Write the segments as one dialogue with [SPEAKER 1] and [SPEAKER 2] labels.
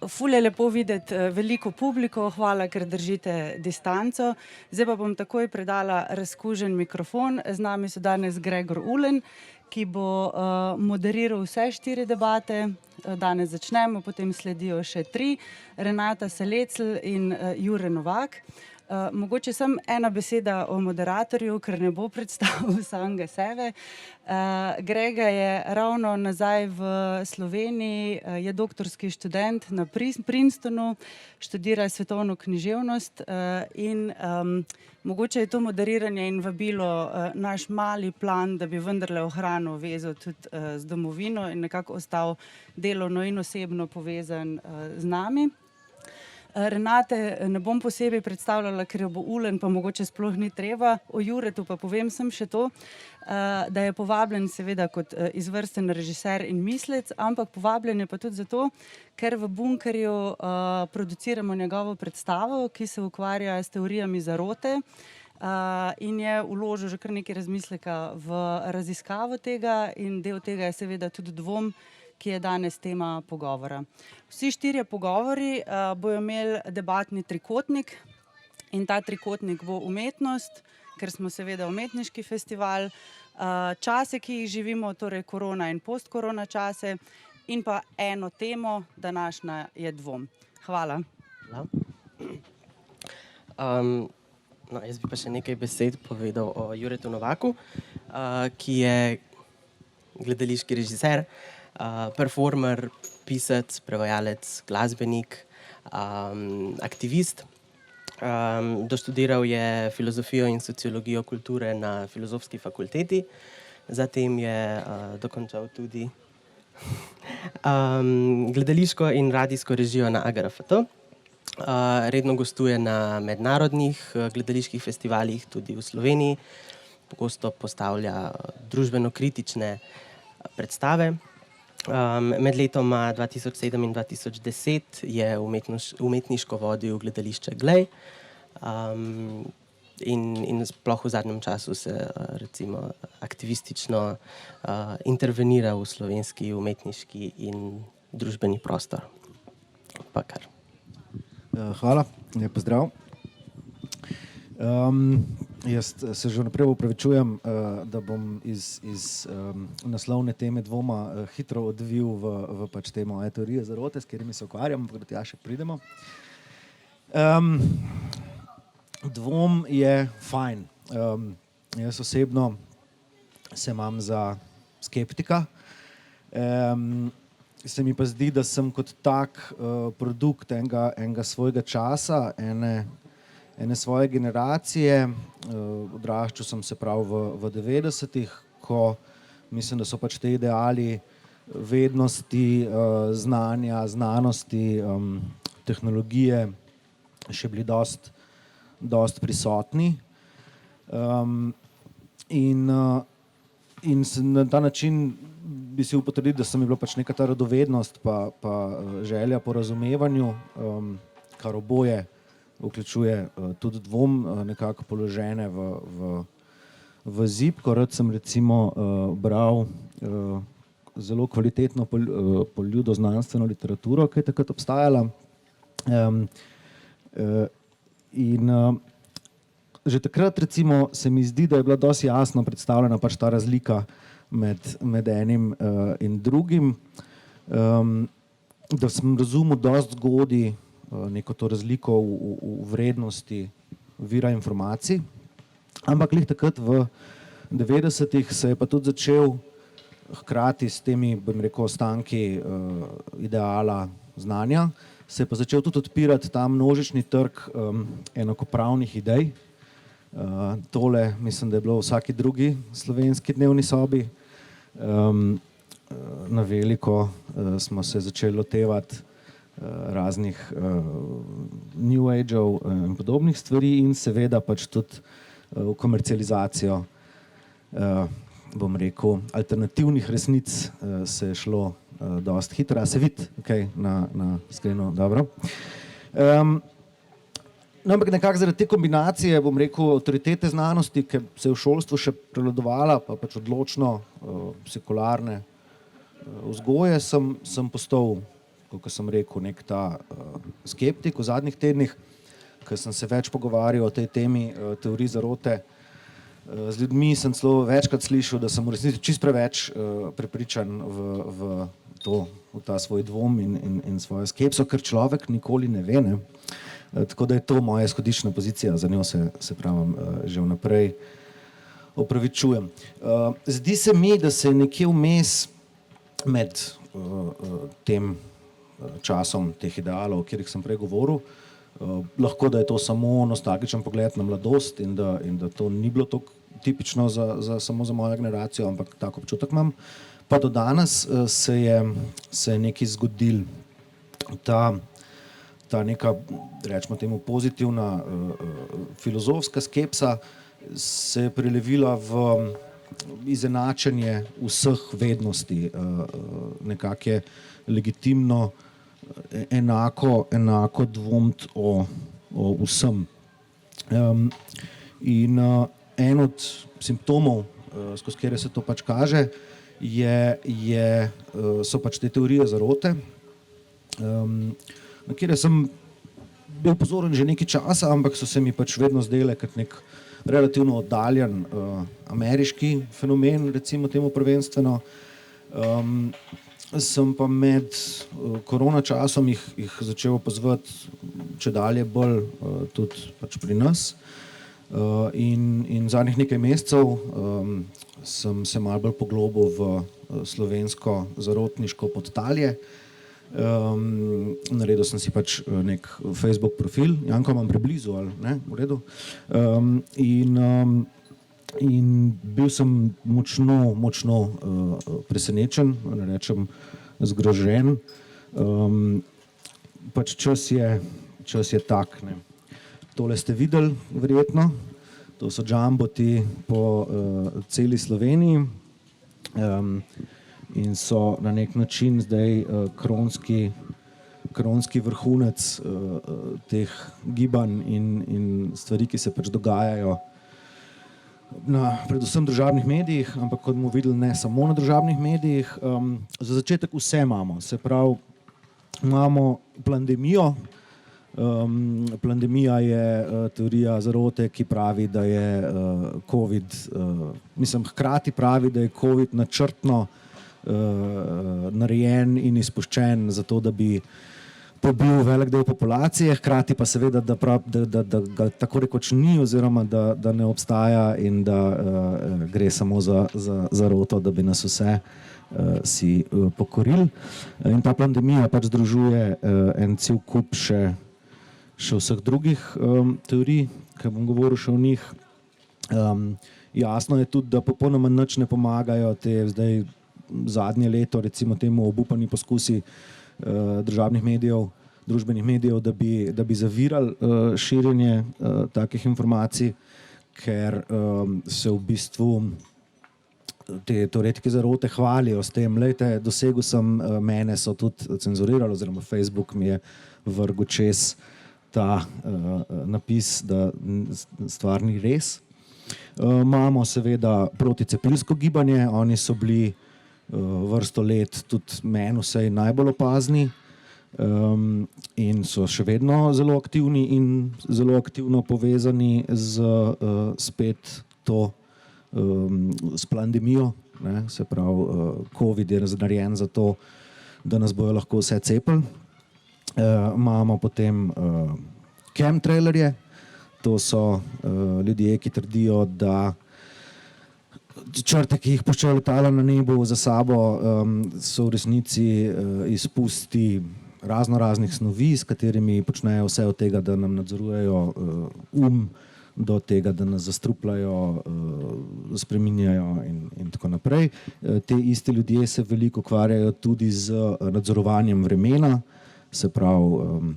[SPEAKER 1] Ful je lepo videti veliko publiko, hvala, ker držite distanco. Zdaj pa bom takoj predala razkužen mikrofon. Z nami so danes Gregor Ulen, ki bo moderiral vse 4 debate. Danes začnemo, potem sledijo še 3. Renata Salecl in Jure Novak. Mogoče samo ena beseda o moderatorju, ker ne bo predstavil samega sebe. Grega je ravno nazaj v Sloveniji, je doktorski študent na Princetonu, študira svetovno književnost in mogoče je to moderiranje in vabilo naš mali plan, da bi vendarle ohranil vezo tudi z domovino in nekako ostal delovno in osebno povezan z nami. Renate ne bom posebej predstavljala, ker jo bo Ulen, pa mogoče sploh ni treba. O Juretu pa povem sem še to, da je povabljen seveda kot izvrsten režiser in mislec, ampak povabljen je pa tudi zato, ker v Bunkerju produciramo njegovo predstavo, ki se ukvarja s teorijami zarote in je vložil že kar nekaj razmisleka v raziskavo tega in del tega je seveda tudi dvom, ki je danes tema pogovora. Vsi 4 pogovori bojo imeli debatni trikotnik in ta trikotnik bo umetnost, ker smo seveda umetniški festival, čase, ki jih živimo, torej korona in postkorona čase in pa eno temo, današnja je dvom. Hvala.
[SPEAKER 2] Jaz bi pa še nekaj besed povedal o Juretu Novaku, ki je gledališki režiser, performer, pisec, prevajalec, glasbenik, aktivist. Doštudiral je filozofijo in sociologijo kulture na Filozofski fakulteti, zatem je dokončal tudi gledališko in radijsko režijo na AGRFT. Redno gostuje na mednarodnih gledaliških festivalih, tudi v Sloveniji. Pogosto postavlja družbeno-kritične predstave. Med letoma 2007 in 2010 je umetniško vodil gledališče Glej in sploh v zadnjem času se recimo aktivistično intervenira v slovenski umetniški in družbeni prostor. Pa kar.
[SPEAKER 3] Hvala, lep pozdrav. Jaz se že naprej opravičujem, da bom iz naslovne teme dvoma hitro odvil v pač temo teorije zarote, s katerimi se ukvarjam, ampak da tja še pridemo. Dvom je fajn. Jaz osebno se imam za skeptika. Se mi pa zdi, da sem kot tak produkt enega svojega časa, ene svoje generacije. Odraščal sem se prav v 90-ih, ko mislim, da so pač te ideali vednosti, znanja, znanosti, tehnologije še bili dost prisotni. In na ta način bi si upotrdil, da sem mi bila pač neka ta radovednost pa želja po razumevanju, kar oboje vključuje tudi dvom, nekako položene v zibko. Rad sem recimo bral zelo kvalitetno poljudoznanstveno literaturo, ki je takrat obstajala. In že takrat recimo se mi zdi, da je bila dosti jasno predstavljena pač ta razlika med enim in drugim, da sem razumel dosti zgodaj neko to razliko v vrednosti vira informacij, ampak glih takrat v 90-ih se je pa tudi začel hkrati s temi, bom rekel, ostanki ideala znanja, se je pa začel tudi odpirati ta množični trg enakopravnih idej. Tole mislim, da je bilo v vsaki drugi slovenski dnevni sobi. Na veliko smo se začeli lotevati raznih New Age-ov in podobnih stvari in seveda pač tudi v komercializacijo, bom rekel, alternativnih resnic se je šlo dosti hitro. A se vidi, okay, na skrenu, dobro. No, ampak nekako zaradi te kombinacije, bom rekel, avtoritete znanosti, ki se je v šolstvu še prevladovala, pa pač odločno sekularne vzgoje, sem postal kot sem rekel, nek ta skeptik v zadnjih tednih, ker sem se več pogovarjal o tej temi teorij zarote. Z ljudmi sem celo večkrat slišal, da sem v resnici čist preveč prepričan v ta svoj dvom in svojo skepso, ker človek nikoli ne ve, ne. Tako da je to moja izhodiščna pozicija, za njo se pravim že vnaprej opravičujem. Zdi se mi, da se je nekje vmes med tem časom teh idealov, o katerih sem prej govoril, lahko da je to samo nostalgičen pogled na mladost in da to ni bilo tako tipično samo za mojo generacijo, ampak tako občutek imam. Pa do danes se je nekaj zgodil. Ta neka, rečemo temu, pozitivna filozofska skepsa se je prelevila v izenačenje vseh vednosti, nekako je legitimno enako dvomiti o vsem. In en od simptomov, skozi katere se to pač kaže, so pač te teorije zarote, na katere sem bil pozoren že nekaj časa, ampak so se mi pač vedno zdele kot nek relativno oddaljen ameriški fenomen, recimo temu prvenstveno. Sem pa med korona časom jih začel opazovati čedalje bolj tudi pač pri nas. In zadnjih nekaj mesecev sem se malo bolj poglobil v slovensko zarotniško podtalje. Naredil sem si pač nek Facebook profil, Janko imam preblizu, ali ne, v redu. In bil sem močno presenečen, ne rečem zgrožen. Pač čas je tak, ne. Tole ste videli verjetno, to so jumboti po celi Sloveniji in so na nek način zdaj kronski vrhunec teh gibanj in stvari, ki se pač dogajajo na predvsem družabnih medijih, ampak kot bomo videli, ne samo na družabnih medijih. Za začetek vse imamo, se pravi, imamo pandemijo. Pandemija je teorija zarote, ki pravi, da je COVID, hkrati pravi, da je COVID načrtno narejen in izpuščen zato, da bi pobil velik del populacije, hkrati pa seveda, da ga tako rekoč ni oziroma da ne obstaja in da gre samo za zaroto, da bi nas vse si pokorili. In ta pandemija pač združuje en cel kup še vseh drugih teorij, ki bom govoril še o njih. Jasno je tudi, da popolnoma nič ne pomagajo te zdaj zadnje leto, recimo temu obupani poskusi družbenih medijev, da bi zavirali širjenje takih informacij, ker se v bistvu te teoretiki zarote hvalijo s tem, glejte, dosegel sem, mene so tudi cenzurirali, oziroma Facebook mi je vrgel čez ta napis, da stvar ni res. Imamo seveda proticepilsko gibanje, oni so bili vrsto let tudi meni vsej najbolj opazni in so še vedno zelo aktivni in zelo aktivno povezani spet s pandemijo, ne, se pravi, COVID je narejen za to, da nas bojo lahko vse cepili. Imamo potem chemtrailerje, to so ljudje, ki trdijo, da črte, ki jih puščajo letala na nebu za sabo, so v resnici izpusti raznih snovi, s katerimi počnejo vse od tega, da nam nadzorujejo do tega, da nas zastrupljajo, spreminjajo in tako naprej. Te isti ljudje se veliko ukvarjajo tudi z nadzorovanjem vremena, se pravi,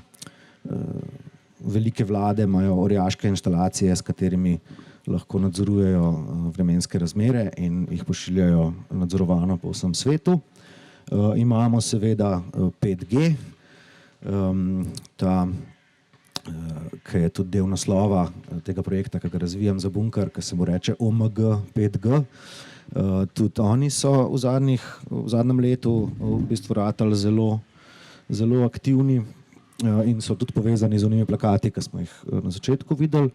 [SPEAKER 3] velike vlade imajo orjaške inštalacije, s katerimi lahko nadzorujejo vremenske razmere in jih pošiljajo nadzorovano po vsem svetu. Imamo seveda 5G, ki je tudi del naslova tega projekta, ki ga razvijam za Bunker, ki se mu reče OMG 5G. Tudi oni so v zadnjem letu v bistvu ratali zelo zelo aktivni in so tudi povezani z onimi plakati, ki smo jih na začetku videli.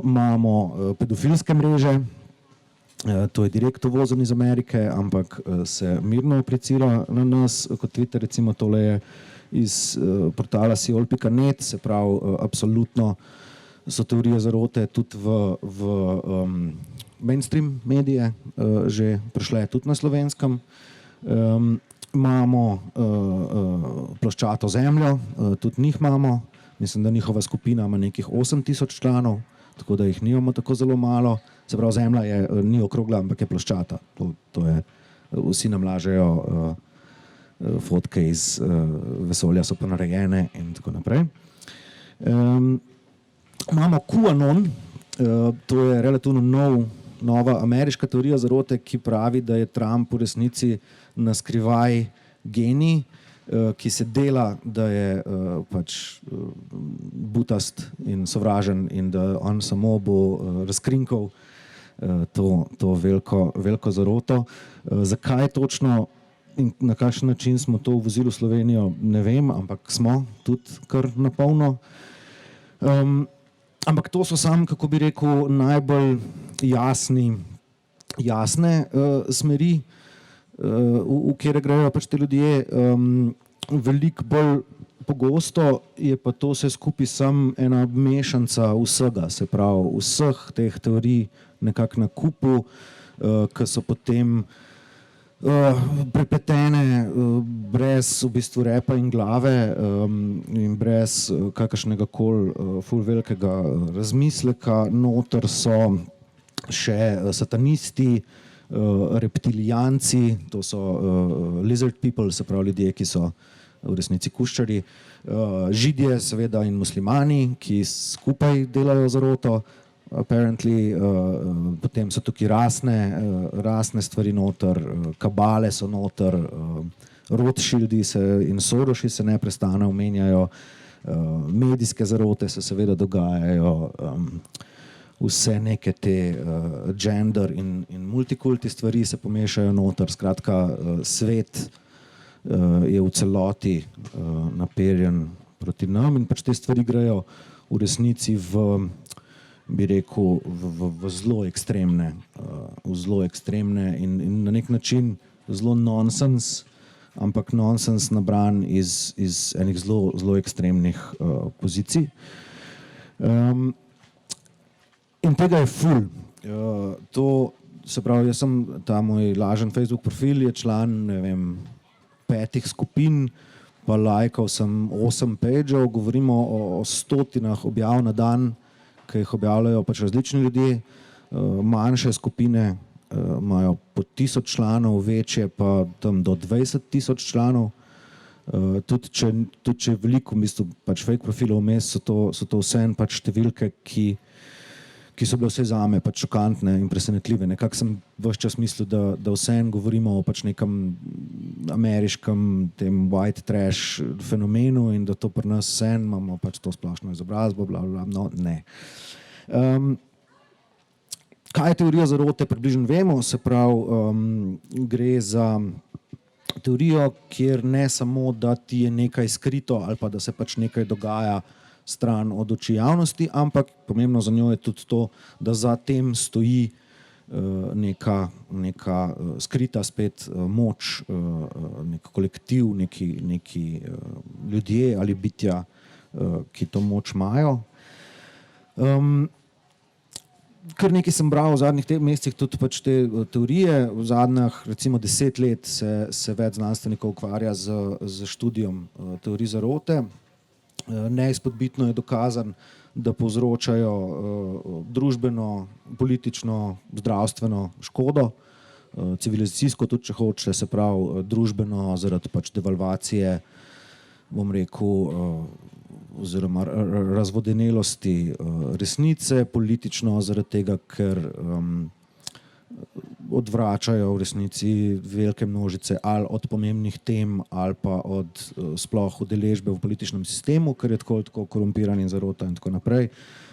[SPEAKER 3] Imamo pedofilske mreže, to je direkt uvozen iz Amerike, ampak se mirno aplicira na nas, kot Twitter, recimo tole je iz portala siol.net, se pravi, absolutno so teorije zarote tudi v mainstream medije, že prišle tudi na Slovenskem. Imamo Ploščato zemljo, tudi njih imamo, mislim, da njihova skupina ima nekih 8000 članov, tako da jih nimamo tako zelo malo. Se pravi, zemlja ni okrogla, ampak je ploščata. To je, vsi nam lažejo, fotke iz vesolja so ponarejene in tako naprej. Imamo QAnon, to je relativno nova ameriška teorija zarote, ki pravi, da je Trump v resnici na skrivaj genij, ki se dela, da je pač butast in sovražen in da on samo bo razkrinkal to veliko zaroto. Zakaj točno in na kakšen način smo to uvozili v Slovenijo, ne vem, ampak smo tudi kar na polno. Ampak to so samo, kako bi rekel, najbolj jasne smeri, v kjer grejo pač te ljudje. Veliko bolj pogosto je pa to vse skupaj samo ena mešanca vsega, se pravi vseh teh teorij nekako na kupu, ki so potem prepletene brez v bistvu repa in glave in brez kakršnega koli ful velikega razmisleka. Noter so še satanisti, reptilijanci, to so lizard people, se pravi ljudje, ki so v resnici kuščarji, Židje seveda in muslimani, ki skupaj delajo zaroto, apparently, potem so tukaj rasne stvari noter, kabale so noter, Rothschildi in Soroši se neprestano omenjajo, medijske zarote se seveda dogajajo, vse neke te gender in multikulti stvari se pomešajo noter, skratka svet je v celoti naperjen proti nam in pač te stvari grejo v resnici bi rekel, v zelo ekstremne in na nek način zelo nonsens, ampak nonsens nabran iz enih zelo ekstremnih pozicij. In tega je ful. To se pravi, jaz sem, ta moj lažen Facebook profil je član, ne vem, 5 skupin, pa lajkal sem 8 pageov, govorimo o stotinah objav na dan, ki jih objavljajo pač različni ljudje, manjše skupine imajo po 1000 članov, večje pa tam do 20 000 članov. Tudi če je veliko v bistvu pač fake profilov vmes, so to vseeno pač številke, ki so bile vse zame pač šokantne in presenetljive. Nekako sem ves čas mislil, da vseeno govorimo o pač nekem ameriškem tem white trash fenomenu in da to pri nas vseeno imamo pač to splošno izobrazbo, bla, bla, no, ne. Kaj je teorija zarote, približno vemo, se pravi, gre za teorijo, kjer ne samo, da ti je nekaj skrito ali pa da se pač nekaj dogaja stran od oči javnosti, ampak pomembno za njo je tudi to, da za tem stoji neka skrita spet moč, nek kolektiv, neki ljudje ali bitja, ki to moč imajo. Kar nekaj sem bral v zadnjih mesecih tudi pač te teorije, v zadnjih recimo 10 let se več znanstvenikov ukvarja z študijom teorij zarote. Neizpodbitno je dokazan, da povzročajo družbeno, politično, zdravstveno škodo, civilizacijsko tudi, če hoče, se pravi družbeno zaradi pač devalvacije, bom rekel, oziroma razvodenelosti resnice, politično zaradi tega, ker odvračajo v resnici velike množice ali od pomembnih tem ali pa od sploh udeležbe v političnem sistemu, ker je tako korumpiran in zarota in tako naprej.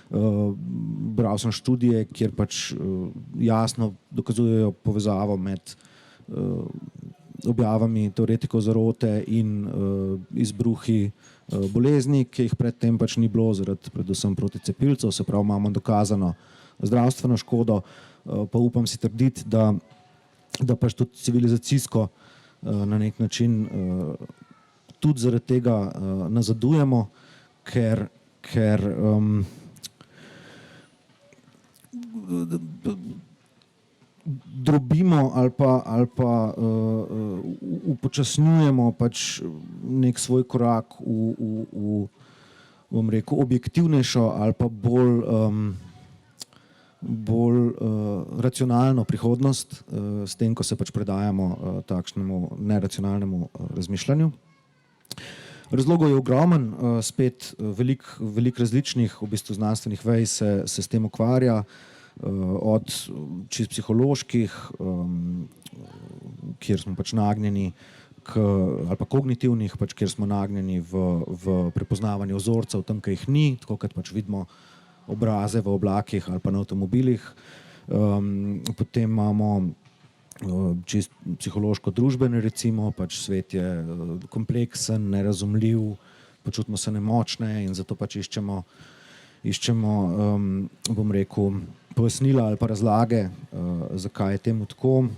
[SPEAKER 3] Bral sem študije, kjer pač jasno dokazujejo povezavo med objavami teoretikov zarote in izbruhi bolezni, ki jih predtem pač ni bilo zaradi predvsem proti cepilcev, se pravi imamo dokazano zdravstveno škodo, pa upam si trditi, da pač tudi civilizacijsko na nek način tudi zaradi tega nazadujemo, ker drobimo ali pa upočasnjujemo pač nek svoj korak v bom rekel, objektivnejšo ali pa bolj racionalno prihodnost s tem, ko se pač predajamo takšnemu neracionalnemu razmišljanju. Razlogov je ogromen, spet veliko različnih v bistvu znanstvenih vej se s tem ukvarja, od čist psiholoških, kjer smo pač nagnjeni ali pa kognitivnih, pač kjer smo nagnjeni v prepoznavanju vzorcev tam, ki jih ni, tako kot pač vidimo obraze v oblakih ali pa na avtomobilih. Potem imamo čist psihološko-družbene, recimo, pač svet je kompleksen, nerazumljiv, počutimo se nemočne in zato pač iščemo bom rekel, pojasnila ali pa razlage, zakaj je temu tako.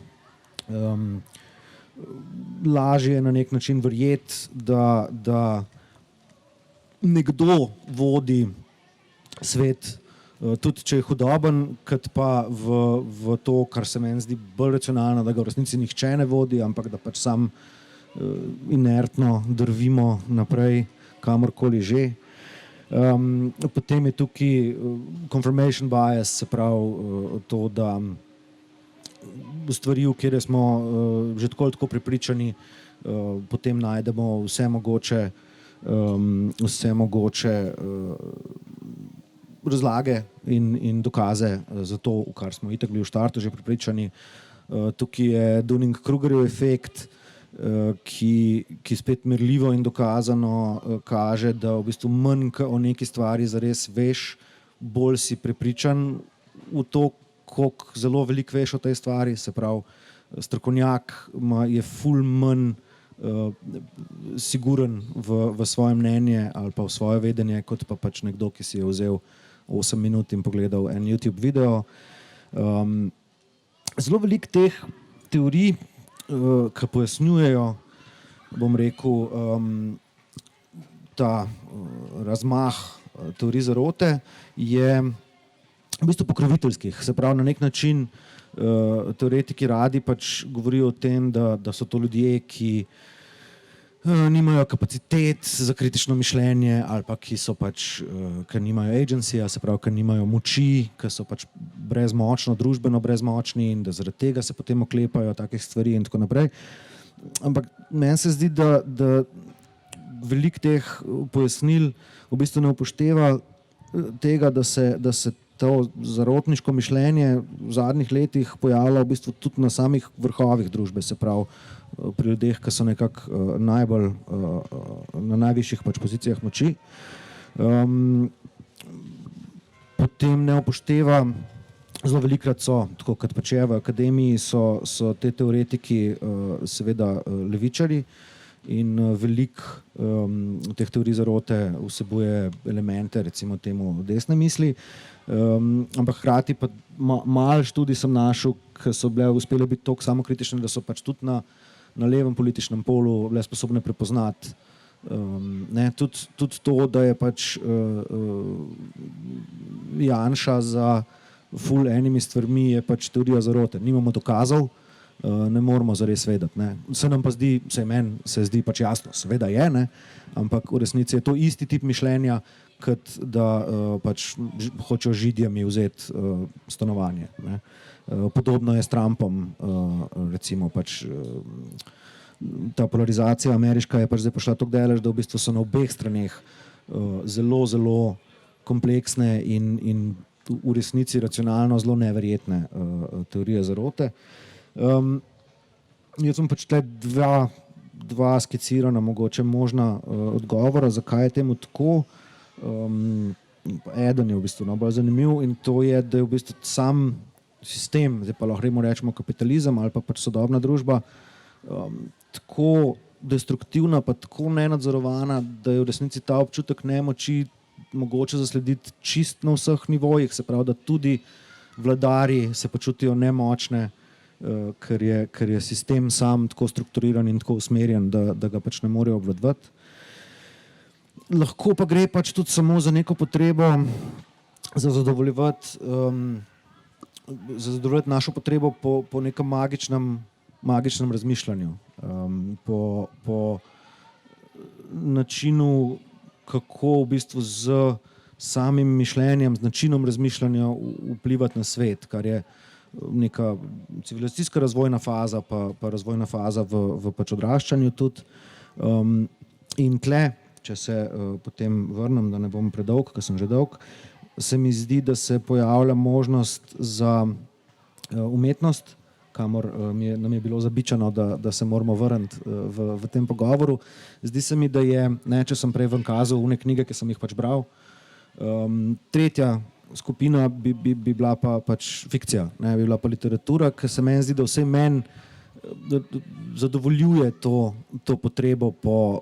[SPEAKER 3] Lažje je na nek način verjeti, da nekdo vodi svet, tudi če je hudoben, kot pa v to, kar se meni zdi bolj racionalno, da ga v resnici nihče ne vodi, ampak da pač sam inertno drvimo naprej, kamorkoli že. Potem je tukaj confirmation bias, se pravi to, da stvari, v kjer smo že tako prepričani, potem najdemo vse mogoče razlage in dokaze za to, v kar smo itak bili v štartu že prepričani. Tukaj je Dunning-Krugerjev efekt, ki spet merljivo in dokazano kaže, da v bistvu manj o neki stvari zares veš, bolj si prepričan v to, koliko zelo veliko veš o tej stvari, se pravi, strokovnjak je ful manj siguren v svoje mnenje ali pa v svoje vedenje, kot pa pač nekdo, ki si je vzel 8 minut in pogledal en YouTube video. Zelo veliko teh teorij, ki pojasnjujejo, bom rekel, ta razmah teorij zarote, je v bistvu pokroviteljskih. Se pravi, na nek način teoretiki radi pač govorijo o tem, da so to ljudje, ki nimajo kapacitet za kritično mišljenje ali pa ki so pač, ker nimajo agencija, se pravi, ker nimajo moči, ker so pač družbeno brezmočni in da zaradi tega se potem oklepajo takih stvari in tako naprej. Ampak meni se zdi, da veliko teh pojasnil v bistvu ne upošteva tega, da se to zarotniško mišljenje v zadnjih letih pojavlja v bistvu tudi na samih vrhovih družbe, se pravi pri ljudeh, ki so nekako najbolj na najvišjih pač pozicijah moči. Potem ne upošteva, zelo velikokrat so, tako kot pač je v akademiji, so te teoretiki seveda levičarji in veliko teh teorij zarote vsebuje elemente, recimo temu desne misli. Ampak hkrati pa malo študij sem našel, ki so uspele biti toliko samokritične, da so pač tudi na levem političnem polu bile sposobne prepoznati tudi to, da je pač Janša za ful enimi stvarmi je pač teorija zarote. Nimamo dokazov, ne moramo zares vedeti. Se nam pa zdi, meni se zdi pač jasno, seveda je, ne? Ampak v resnici je to isti tip mišljenja, kot da pač hočejo Židijami vzeti stanovanje. Ne? Podobno je s Trumpom, recimo pač ta polarizacija ameriška je pač zdaj prišla tako daleč, da v bistvu so na obeh straneh zelo, zelo kompleksne in v resnici racionalno zelo neverjetne teorije zarote. Jaz sem pač tle dva skicirana mogoče možna odgovora, zakaj je temu tako. Eden je v bistvu bolj zanimiv in to je, da je v bistvu sam sistem, zdaj pa lahko rečemo kapitalizem ali pa pač sodobna družba, tako destruktivna, pa tako nenadzorovana, da je v resnici ta občutek nemoči mogoče zaslediti čist na vseh nivojih, se pravi, da tudi vladarji se počutijo nemočne, ker je sistem sam tako strukturiran in tako usmerjen, da ga pač ne morejo obvladovati. Lahko pa gre pač tudi samo za neko potrebo za zadovoljevati našo potrebo po nekem magičnem razmišljanju, po načinu, kako v bistvu z samim mišljenjem, z načinom razmišljanja vplivati na svet, kar je neka civilizacijska razvojna faza, pa razvojna faza v pač odraščanju tudi. In tle, če se potem vrnem, da ne bom predolg, ker sem že dolg, se mi zdi, da se pojavlja možnost za umetnost, kamor nam je bilo zabičano, da se moramo vrniti v tem pogovoru. Zdi se mi, da je, če sem prej ven kazal une knjige, ki sem jih pač bral, tretja skupina bi bila pač fikcija, bi bila pa literatura, ker se meni zdi, da vsej meni zadovoljuje to potrebo po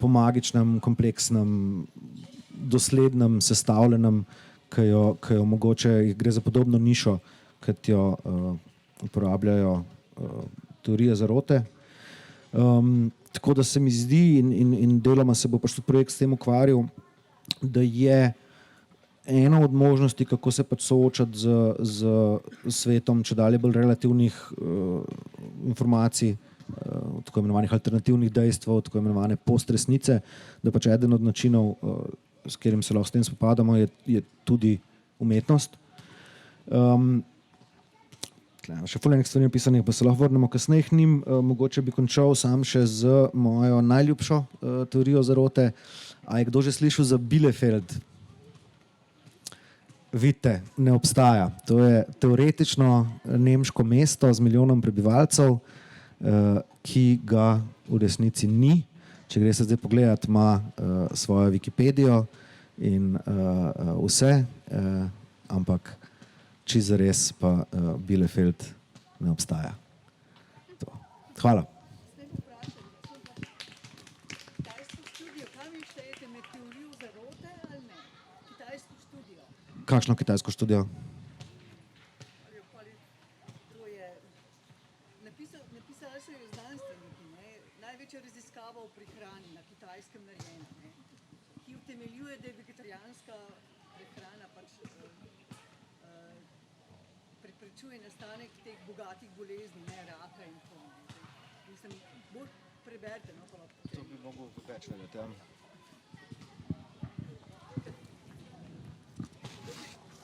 [SPEAKER 3] magičnem, kompleksnem, doslednem, sestavljenem, ki jo mogoče gre za podobno nišo, kot jo uporabljajo teorije zarote. Tako da se mi zdi, in deloma se bo pač tudi projekt s tem ukvarjal, da je ena od možnosti, kako se pač soočati z svetom čedalje bolj relativnih informacij, tako imenovanih alternativnih dejstev, tako imenovane postresnice, da pač eden od načinov, s katerim se lahko s tem spopadamo, je tudi umetnost. Še ful enih stvari napisanih, pa se lahko vrnemo kasneje k njim. Mogoče bi končal sam še z mojo najljubšo teorijo zarote. A je kdo že slišal za Bielefeld? Vidite, ne obstaja. To je teoretično nemško mesto z milijonom prebivalcev, ki ga v resnici ni. Če gre se zdaj pogledati, ima svojo Wikipedijo in vse, ampak čisto zares pa Bielefeld ne obstaja. To. Hvala. Kakšno kitajsko študijo?
[SPEAKER 4] Napisali so jo znanstveniki, največja raziskava o prehrani na Kitajskem narejena, ki utemeljuje, da je vegetarijanska prehrana pač preprečuje nastanek teh bogatih bolezni, raka in tako. Mislim, bolj preberite, pa lahko potem.
[SPEAKER 3] To bi mogel več vedeti,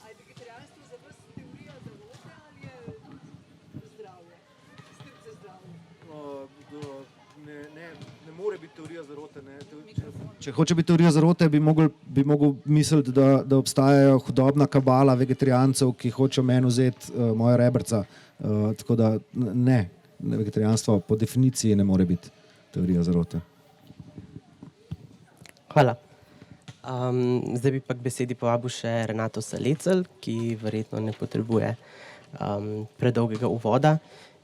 [SPEAKER 4] A je vegetarijanstvo za vas teorija zarote ali je zdravje? Skrb za zdravje?
[SPEAKER 3] Ne more biti teorija zarote. Če hoče biti teorija zarote, bi mogel misliti, da obstajajo hudobna kabala vegetarijancev, ki hočejo meni vzeti moja rebrca. Tako da ne, vegetarijanstvo po definiciji ne more biti teorija zarote.
[SPEAKER 2] Hvala. Zdaj bi pa k besedi povabil še Renato Salecl, ki verjetno ne potrebuje predolgega uvoda.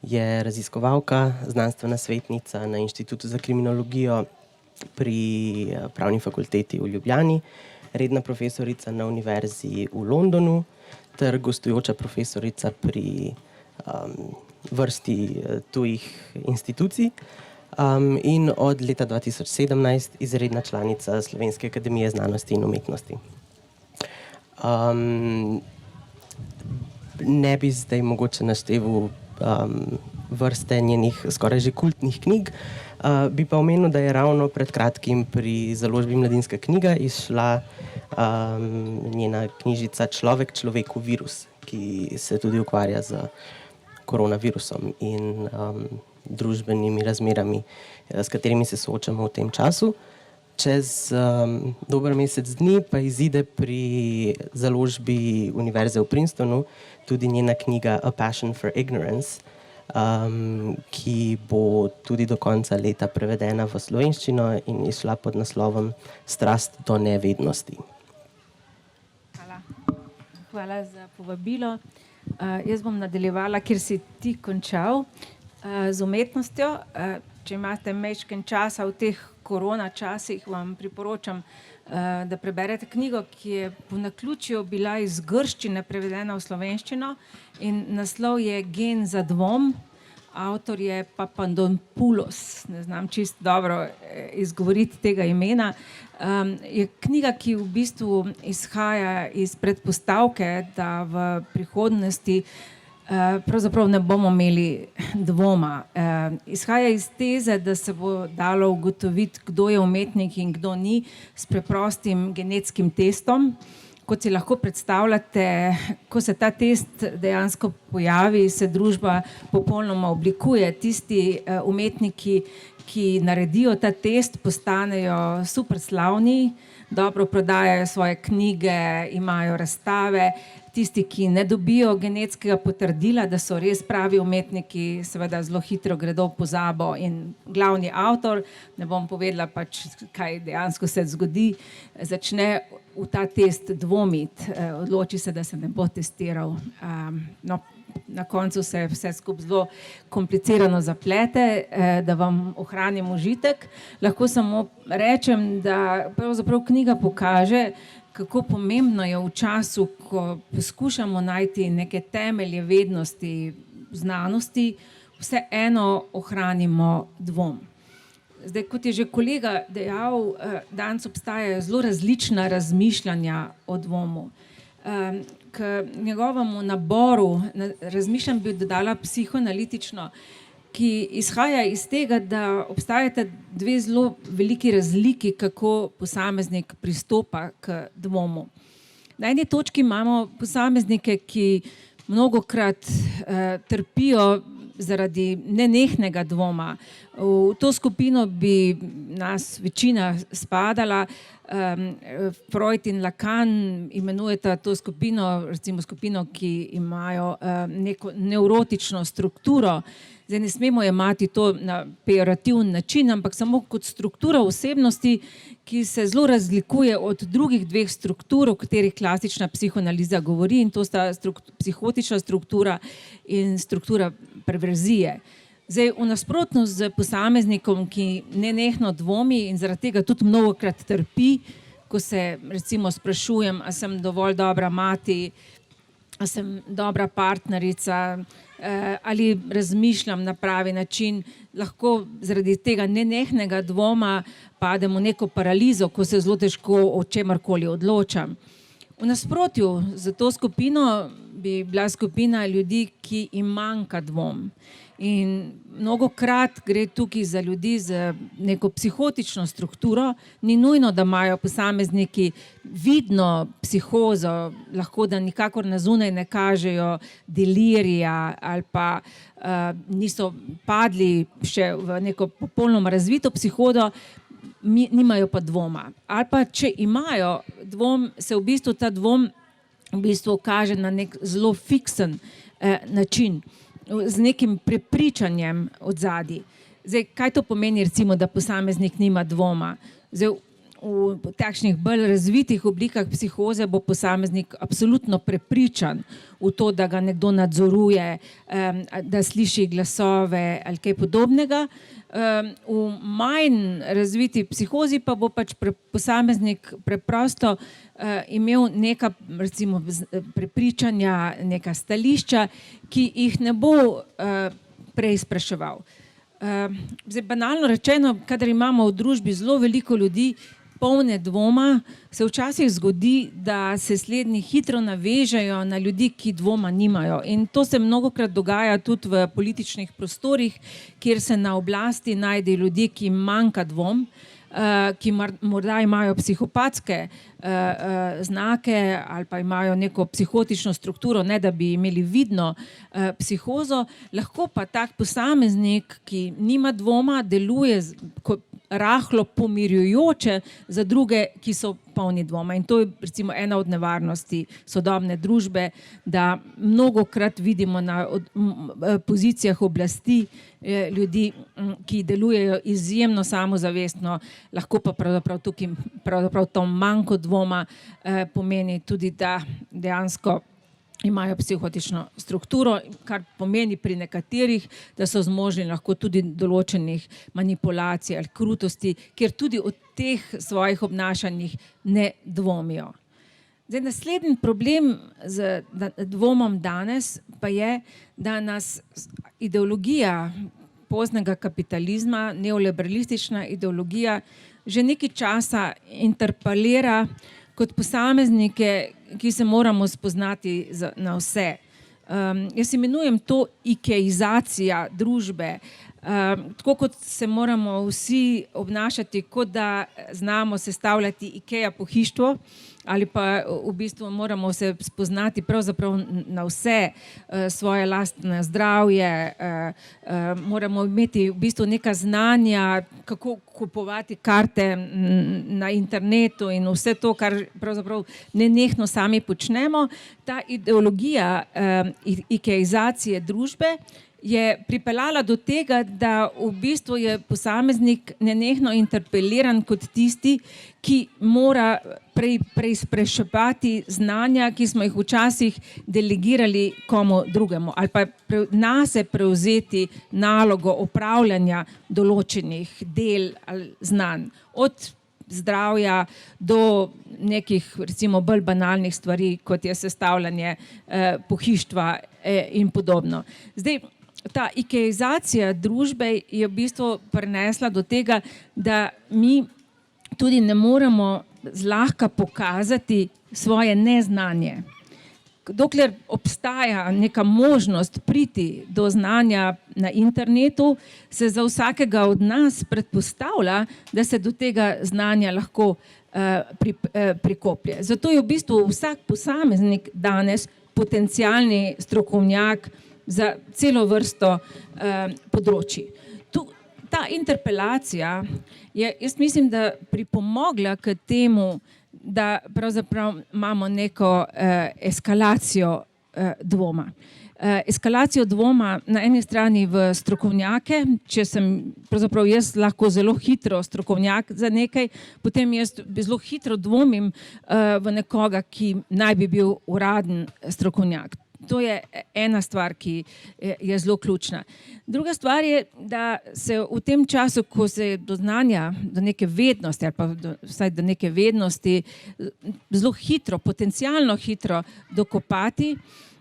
[SPEAKER 2] Je raziskovalka, znanstvena svetnica na Inštitutu za kriminologijo pri Pravni fakulteti v Ljubljani, redna profesorica na Univerzi v Londonu ter gostujoča profesorica pri vrsti tujih institucij in od leta 2017 izredna članica Slovenske akademije znanosti in umetnosti. Ne bi zdaj mogoče našteval vrste njenih skoraj že kultnih knjig, bi pa omenil, da je ravno pred kratkim pri založbi Mladinska knjiga izšla njena knjižica Človek človeku virus, ki se tudi ukvarja z koronavirusom in družbenimi razmerami, s katerimi se soočamo v tem času. Čez dober mesec dni pa izide pri založbi Univerze v Princetonu tudi njena knjiga A Passion for Ignorance, ki bo tudi do konca leta prevedena v slovenščino in izšla pod naslovom Strast do nevednosti.
[SPEAKER 5] Hvala za povabilo. Jaz bom nadaljevala, kjer si ti končal. Z umetnostjo. Če imate majčken časa v teh korona časih, vam priporočam, da preberete knjigo, ki je po naključju bila iz grščine prevedena v slovenščino in naslov je Gen za dvom. Avtor je Papadopoulos, ne znam čisto dobro izgovoriti tega imena. Je knjiga, ki v bistvu izhaja iz predpostavke, da v prihodnosti pravzaprav ne bomo imeli dvoma. Izhaja iz teze, da se bo dalo ugotoviti, kdo je umetnik in kdo ni, s preprostim genetskim testom. Kot si lahko predstavljate, ko se ta test dejansko pojavi, se družba popolnoma oblikuje. Tisti umetniki, ki naredijo ta test, postanejo super slavni, dobro prodajajo svoje knjige, imajo razstave. Tisti, ki ne dobijo genetskega potrdila, da so res pravi umetniki, seveda zelo hitro gredo v pozabo in glavni avtor, ne bom povedala pač, kaj dejansko se zgodi, začne v ta test dvomiti, odloči se, da se ne bo testiral. No, na koncu se vse skupaj zelo komplicirano zaplete, da vam ohranim užitek. Lahko samo rečem, da pravzaprav knjiga pokaže, kako pomembno je v času, ko poskušamo najti neke temelje vednosti v znanosti, vseeno ohranimo dvom. Zdaj, kot je že kolega dejal, danes obstajajo zelo različna razmišljanja o dvomu. K njegovemu naboru razmišljam bi dodala psihoanalitično, ki izhaja iz tega, da obstajata dve zelo veliki razliki, kako posameznik pristopa k dvomu. Na eni točki imamo posameznike, ki mnogokrat trpijo zaradi nenehnega dvoma. V to skupino bi nas večina spadala. Freud in Lacan imenujeta to skupino, recimo skupino, ki imajo neko nevrotično strukturo. Zdaj ne smemo jemati to na pejorativen način, ampak samo kot struktura osebnosti, ki se zelo razlikuje od drugih dveh struktur, o katerih klasična psihoanaliza govori, in to sta psihotična struktura in struktura perverzije. Zdaj, v nasprotno z posameznikom, ki nenehno dvomi in zaradi tega tudi mnogokrat trpi, ko se recimo sprašujem, a sem dovolj dobra mati, a sem dobra partnerica, ali razmišljam na pravi način, lahko zaradi tega nenehnega dvoma padem v neko paralizo, ko se zelo težko o čemarkoli odločam. V nasprotju z to skupino bi bila skupina ljudi, ki jim manjka dvom. In mnogokrat gre tukaj za ljudi z neko psihotično strukturo, ni nujno, da imajo posamezniki vidno psihozo, lahko da nikakor na zunaj ne kažejo delirija ali pa niso padli še v neko popolnoma razvito psihozo, nimajo pa dvoma. Ali pa če imajo dvom, se v bistvu ta dvom v bistvu kaže na nek zelo fiksen način, z nekim prepričanjem odzadaj. Zdaj, kaj to pomeni, recimo, da posameznik nima dvoma? Zdaj, v takšnih bolj razvitih oblikah psihoze bo posameznik absolutno prepričan v to, da ga nekdo nadzoruje, da sliši glasove ali kaj podobnega. V manj razviti psihozi pa bo pač posameznik preprosto imel neka, recimo, prepričanja, neka stališča, ki jih ne bo prej spraševal. Zdaj, banalno rečeno, kadar imamo v družbi zelo veliko ljudi polne dvoma, se včasih zgodi, da se slednji hitro navežejo na ljudi, ki dvoma nimajo. In to se mnogokrat dogaja tudi v političnih prostorih, kjer se na oblasti najde ljudi, ki jim manjka dvom, ki morda imajo psihopatske znake ali pa imajo neko psihotično strukturo, ne da bi imeli vidno psihozo, lahko pa tak posameznik, ki nima dvoma, deluje rahlo pomirjujoče za druge, ki so polni dvoma. In to je recimo ena od nevarnosti sodobne družbe, da mnogokrat vidimo na pozicijah oblasti ljudi, ki delujejo izjemno samozavestno, lahko pa pravzaprav to manjko dvoma pomeni tudi, da dejansko imajo psihotično strukturo, kar pomeni pri nekaterih, da so zmožni lahko tudi določenih manipulacij ali krutosti, kjer tudi o teh svojih obnašanjih ne dvomijo. Zdaj, naslednji problem z dvomom danes pa je, da nas ideologija poznega kapitalizma, neoliberalistična ideologija, že nekaj časa interpelira kot posameznike, ki se moramo spoznati na vse. Jaz imenujem to ikeizacija družbe, tako kot se moramo vsi obnašati, kot da znamo sestavljati Ikea pohištvo, ali pa v bistvu moramo se spoznati pravzaprav na vse, svoje lastne zdravje, moramo imeti v bistvu neka znanja, kako kupovati karte na internetu in vse to, kar pravzaprav nenehno sami počnemo. Ta ideologija ikeizacije družbe je pripeljala do tega, da v bistvu je posameznik nenehno interpeliran kot tisti, ki mora preizpraševati znanja, ki smo jih včasih delegirali komu drugemu, ali pa nase prevzeti nalogo opravljanja določenih del ali znanj. Od zdravja do nekih recimo bolj banalnih stvari, kot je sestavljanje pohištva in podobno. Zdaj, ta ikeizacija družbe je v bistvu prinesla do tega, da mi tudi ne moremo zlahka pokazati svoje neznanje. Dokler obstaja neka možnost priti do znanja na internetu, se za vsakega od nas predpostavlja, da se do tega znanja lahko prikoplje. Zato je v bistvu vsak posameznik danes potencialni strokovnjak za celo vrsto področij. Ta interpelacija je, jaz mislim, da pripomogla k temu, da pravzaprav imamo neko eskalacijo dvoma. Eskalacijo dvoma na eni strani v strokovnjake, če sem pravzaprav jaz lahko zelo hitro strokovnjak za nekaj, potem jaz zelo hitro dvomim v nekoga, ki naj bi bil uraden strokovnjak. To je ena stvar, ki je zelo ključna. Druga stvar je, da se v tem času, ko se do znanja, do neke vednosti ali pa vsaj do neke vednosti zelo hitro, potencialno hitro dokopati,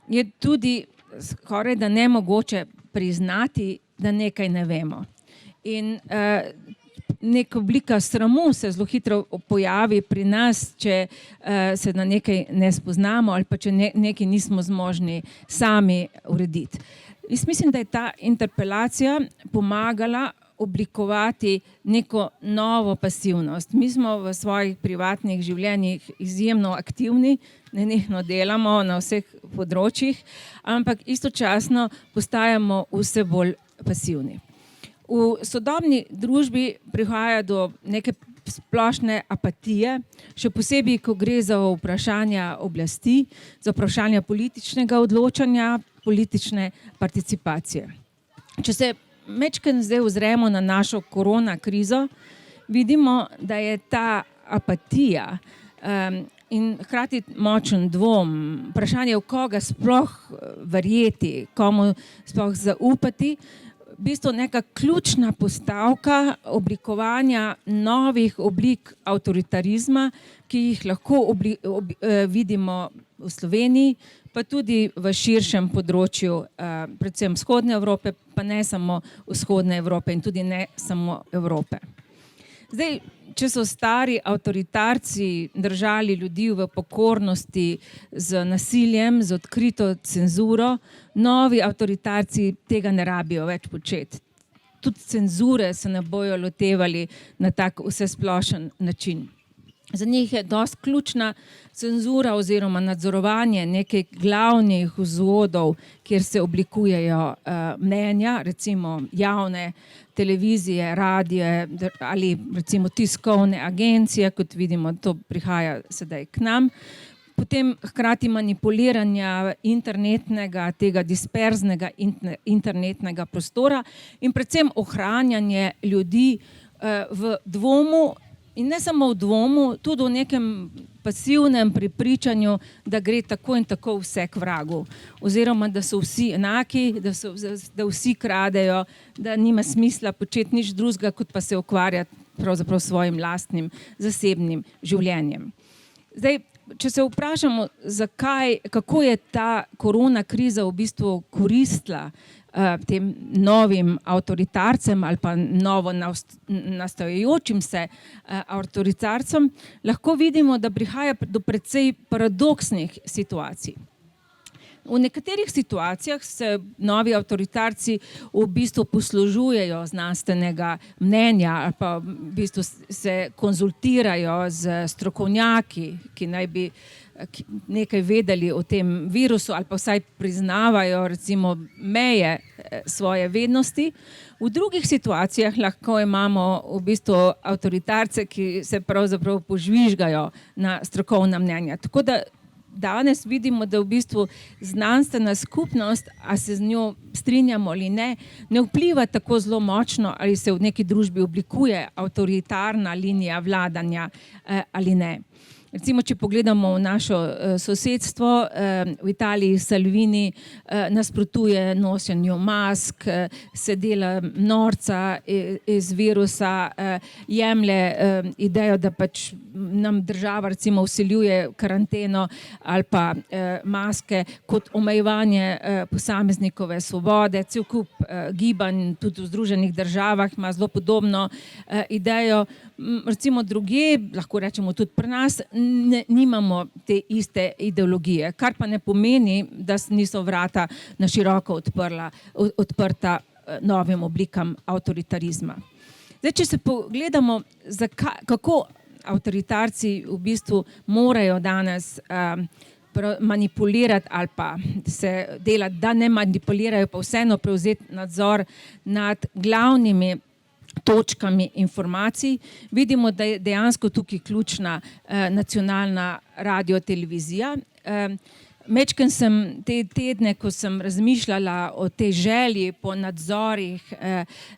[SPEAKER 5] je tudi skoraj da nemogoče priznati, da nekaj ne vemo. In neka oblika sramu se zelo hitro pojavi pri nas, če se na nekaj ne spoznamo ali pa če nekaj nismo zmožni sami urediti. Jaz mislim, da je ta interpelacija pomagala oblikovati neko novo pasivnost. Mi smo v svojih privatnih življenjih izjemno aktivni, nenehno delamo na vseh področjih, ampak istočasno postajamo vse bolj pasivni. V sodobni družbi prihaja do neke splošne apatije, še posebej, ko gre za vprašanja oblasti, za vprašanja političnega odločanja, politične participacije. Če se majčkeno zdaj ozremo na našo korona krizo, vidimo, da je ta apatija in hkrati močen dvom, vprašanje, v koga sploh verjeti, komu sploh zaupati, v bistvu neka ključna postavka oblikovanja novih oblik avtoritarizma, ki jih lahko vidimo v Sloveniji, pa tudi v širšem področju, predvsem vzhodne Evrope, pa ne samo vzhodne Evrope in tudi ne samo Evrope. Zdaj, če so stari avtoritarci držali ljudi v pokornosti z nasiljem, z odkrito cenzuro, novi avtoritarci tega ne rabijo več početi. Tudi cenzure se ne bojo lotevali na tak vsesplošen način. Za njih je dosti ključna cenzura oziroma nadzorovanje nekaj glavnih vzvodov, kjer se oblikujejo mnenja, recimo javne televizije, radije ali recimo tiskovne agencije, kot vidimo, to prihaja sedaj k nam. Potem hkrati manipuliranja internetnega, tega disperznega internetnega prostora in predvsem ohranjanje ljudi v dvomu In ne samo v dvomu, tudi v nekem pasivnem prepričanju, da gre tako in tako vse k vragu. Oziroma, da so vsi enaki, da vsi kradejo, da nima smisla početi nič drugega, kot pa se ukvarjati pravzaprav svojim lastnim zasebnim življenjem. Zdaj, če se vprašamo, kako je ta korona kriza v bistvu koristila tem novim avtoritarcem ali pa novo nastajajočim se avtoritarcem, lahko vidimo, da prihaja do precej paradoksnih situacij. V nekaterih situacijah se novi avtoritarci v bistvu poslužujejo znanstvenega mnenja ali pa v bistvu se konzultirajo z strokovnjaki, ki naj bi nekaj vedeli o tem virusu ali pa vsaj priznavajo recimo meje svoje vednosti. V drugih situacijah lahko imamo v bistvu avtoritarce, ki se pravzaprav požvižgajo na strokovna mnenja. Tako da danes vidimo, da v bistvu znanstvena skupnost, a se z njo strinjamo ali ne, ne vpliva tako zelo močno, ali se v neki družbi oblikuje avtoritarna linija vladanja ali ne. Recimo, če pogledamo v našo sosedstvo, v Italiji Salvini nasprotuje nošenju mask, se dela norca iz virusa, jemlje idejo, da pač nam država recimo vsiljuje karanteno ali pa maske kot omejevanje posameznikove svobode. Cel kup gibanj tudi v Združenih državah ima zelo podobno idejo. Recimo drugje, lahko rečemo tudi pri nas, nimamo te iste ideologije, kar pa ne pomeni, da niso vrata na široko odprta novim oblikam avtoritarizma. Zdaj, če se pogledamo, kako avtoritarci v bistvu morajo danes manipulirati ali pa se delati, da ne manipulirajo, pa vseeno prevzeti nadzor nad glavnimi točkami informacij. Vidimo, da je dejansko tukaj ključna nacionalna radiotelevizija. Mečken sem te tedne, ko sem razmišljala o tej želji po nadzorih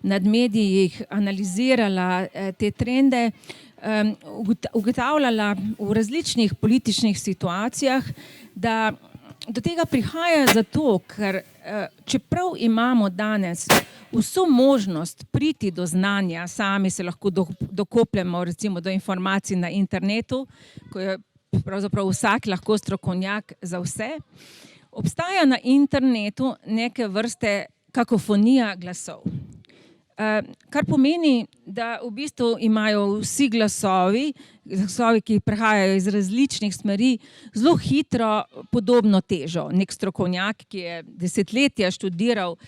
[SPEAKER 5] nad medijih, analizirala te trende, ugotavljala v različnih političnih situacijah, da do tega prihaja zato, ker čeprav imamo danes vso možnost priti do znanja, sami se lahko dokopljemo recimo do informacij na internetu, ko je pravzaprav vsak lahko strokovnjak za vse, obstaja na internetu neke vrste kakofonija glasov. Kar pomeni, da v bistvu imajo vsi glasovi, ki prihajajo iz različnih smeri, zelo hitro podobno težo. Nek strokovnjak, ki je desetletja študiral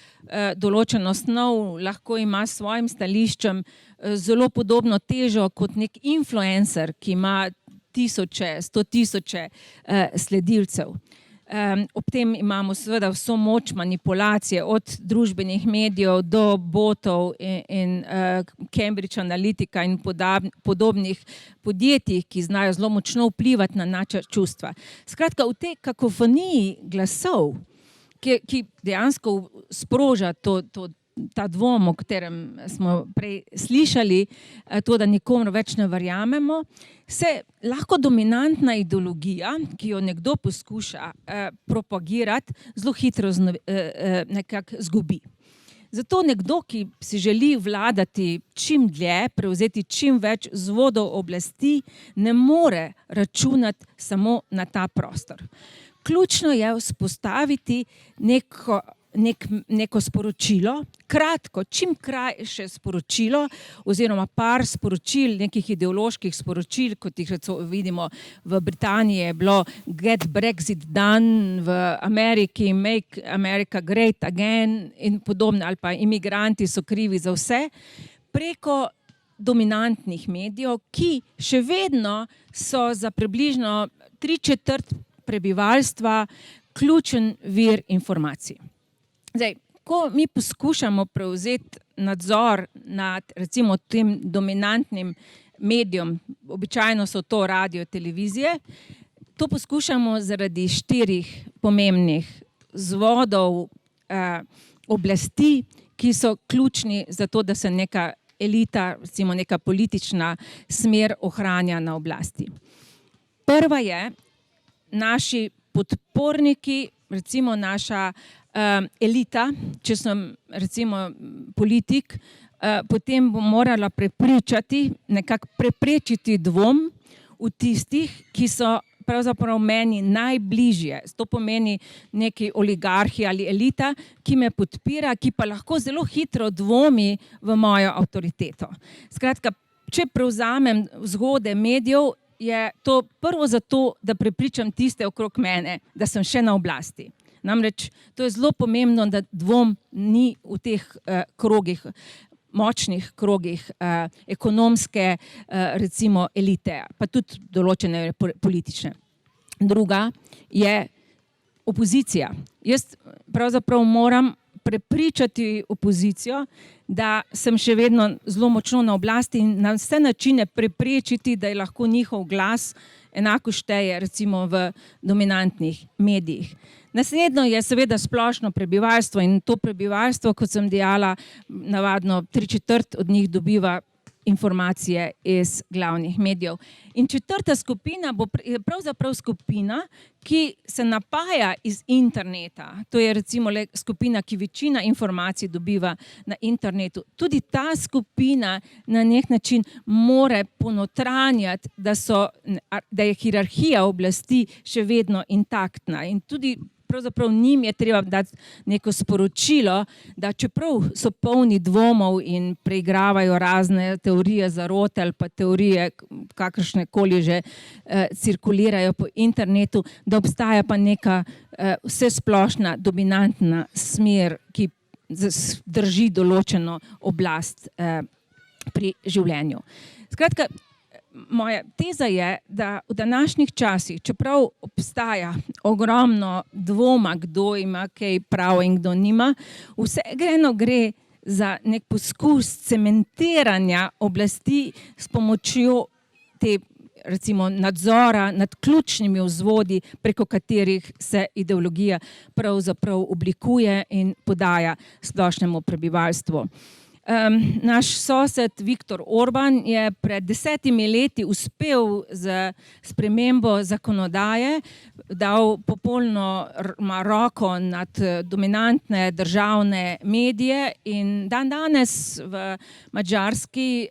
[SPEAKER 5] določeno snov, lahko ima s svojim stališčem zelo podobno težo kot nek influencer, ki ima tisoče, 100.000 sledilcev. Ob tem imamo seveda vso moč manipulacije od družbenih medijev do botov in Cambridge Analytica in podobnih podjetij, ki znajo zelo močno vplivati na naša čustva. Skratka, v tej kakofoniji glasov, ki dejansko sproža ta dvom, o katerem smo prej slišali, to, da nikomur več ne verjamemo, se lahko dominantna ideologija, ki jo nekdo poskuša propagirati, zelo hitro nekako izgubi. Zato nekdo, ki si želi vladati čim dlje, prevzeti čim več vzvodov oblasti, ne more računati samo na ta prostor. Ključno je vzpostaviti neko sporočilo, kratko, čim krajše sporočilo oziroma par sporočil, nekih ideoloških sporočil, kot jih vidimo v Britaniji je bilo Get Brexit Done, v Ameriki Make America Great Again in podobno, ali pa imigranti so krivi za vse, preko dominantnih medijev, ki še vedno so za približno 3/4 prebivalstva ključen vir informacij. Zdaj, ko mi poskušamo prevzeti nadzor nad recimo tem dominantnim medijem, običajno so to radio, televizije, to poskušamo zaradi 4 pomembnih vzvodov oblasti, ki so ključni za to, da se neka elita, recimo neka politična smer ohranja na oblasti. Prva je naši podporniki, recimo naša elita, če sem recimo politik, potem bom morala prepričati, nekako preprečiti dvom v tistih, ki so pravzaprav meni najbližje. To pomeni neki oligarhi ali elita, ki me podpira, ki pa lahko zelo hitro dvomi v mojo avtoriteto. Skratka, če prevzamem vzgode medijev, je to prvo zato, da prepričam tiste okrog mene, da sem še na oblasti. Namreč to je zelo pomembno, da dvom ni v teh krogih, močnih krogih ekonomske recimo elite, pa tudi določene politične. Druga je opozicija. Jaz pravzaprav moram prepričati opozicijo, da sem še vedno zelo močno na oblasti in na vse načine preprečiti, da je lahko njihov glas enako šteje recimo v dominantnih medijih. Naslednjo je seveda splošno prebivalstvo in to prebivalstvo, kot sem dejala, navadno 3/4 od njih dobiva informacije iz glavnih medijev. In četrta skupina je pravzaprav skupina, ki se napaja iz interneta. To je recimo skupina, ki večina informacij dobiva na internetu. Tudi ta skupina na nek način more ponotranjati, da je hierarhija oblasti še vedno intaktna. In tudi pravzaprav njim je treba dati neko sporočilo, da čeprav so polni dvomov in preigravajo razne teorije zarote ali pa teorije, kakršne koli že cirkulirajo po internetu, da obstaja pa neka vsesplošna dominantna smer, ki drži določeno oblast pri življenju. Skratka, moja teza je, da v današnjih časih, čeprav obstaja ogromno dvoma, kdo ima kaj prav in kdo nima, vseeno gre za nek poskus cementiranja oblasti s pomočjo te recimo nadzora nad ključnimi vzvodi, preko katerih se ideologija pravzaprav oblikuje in podaja splošnemu prebivalstvu. Naš sosed Viktor Orban je pred 10 leti uspel z spremembo zakonodaje, dal popolno roko nad dominantne državne medije in danes v Madžarski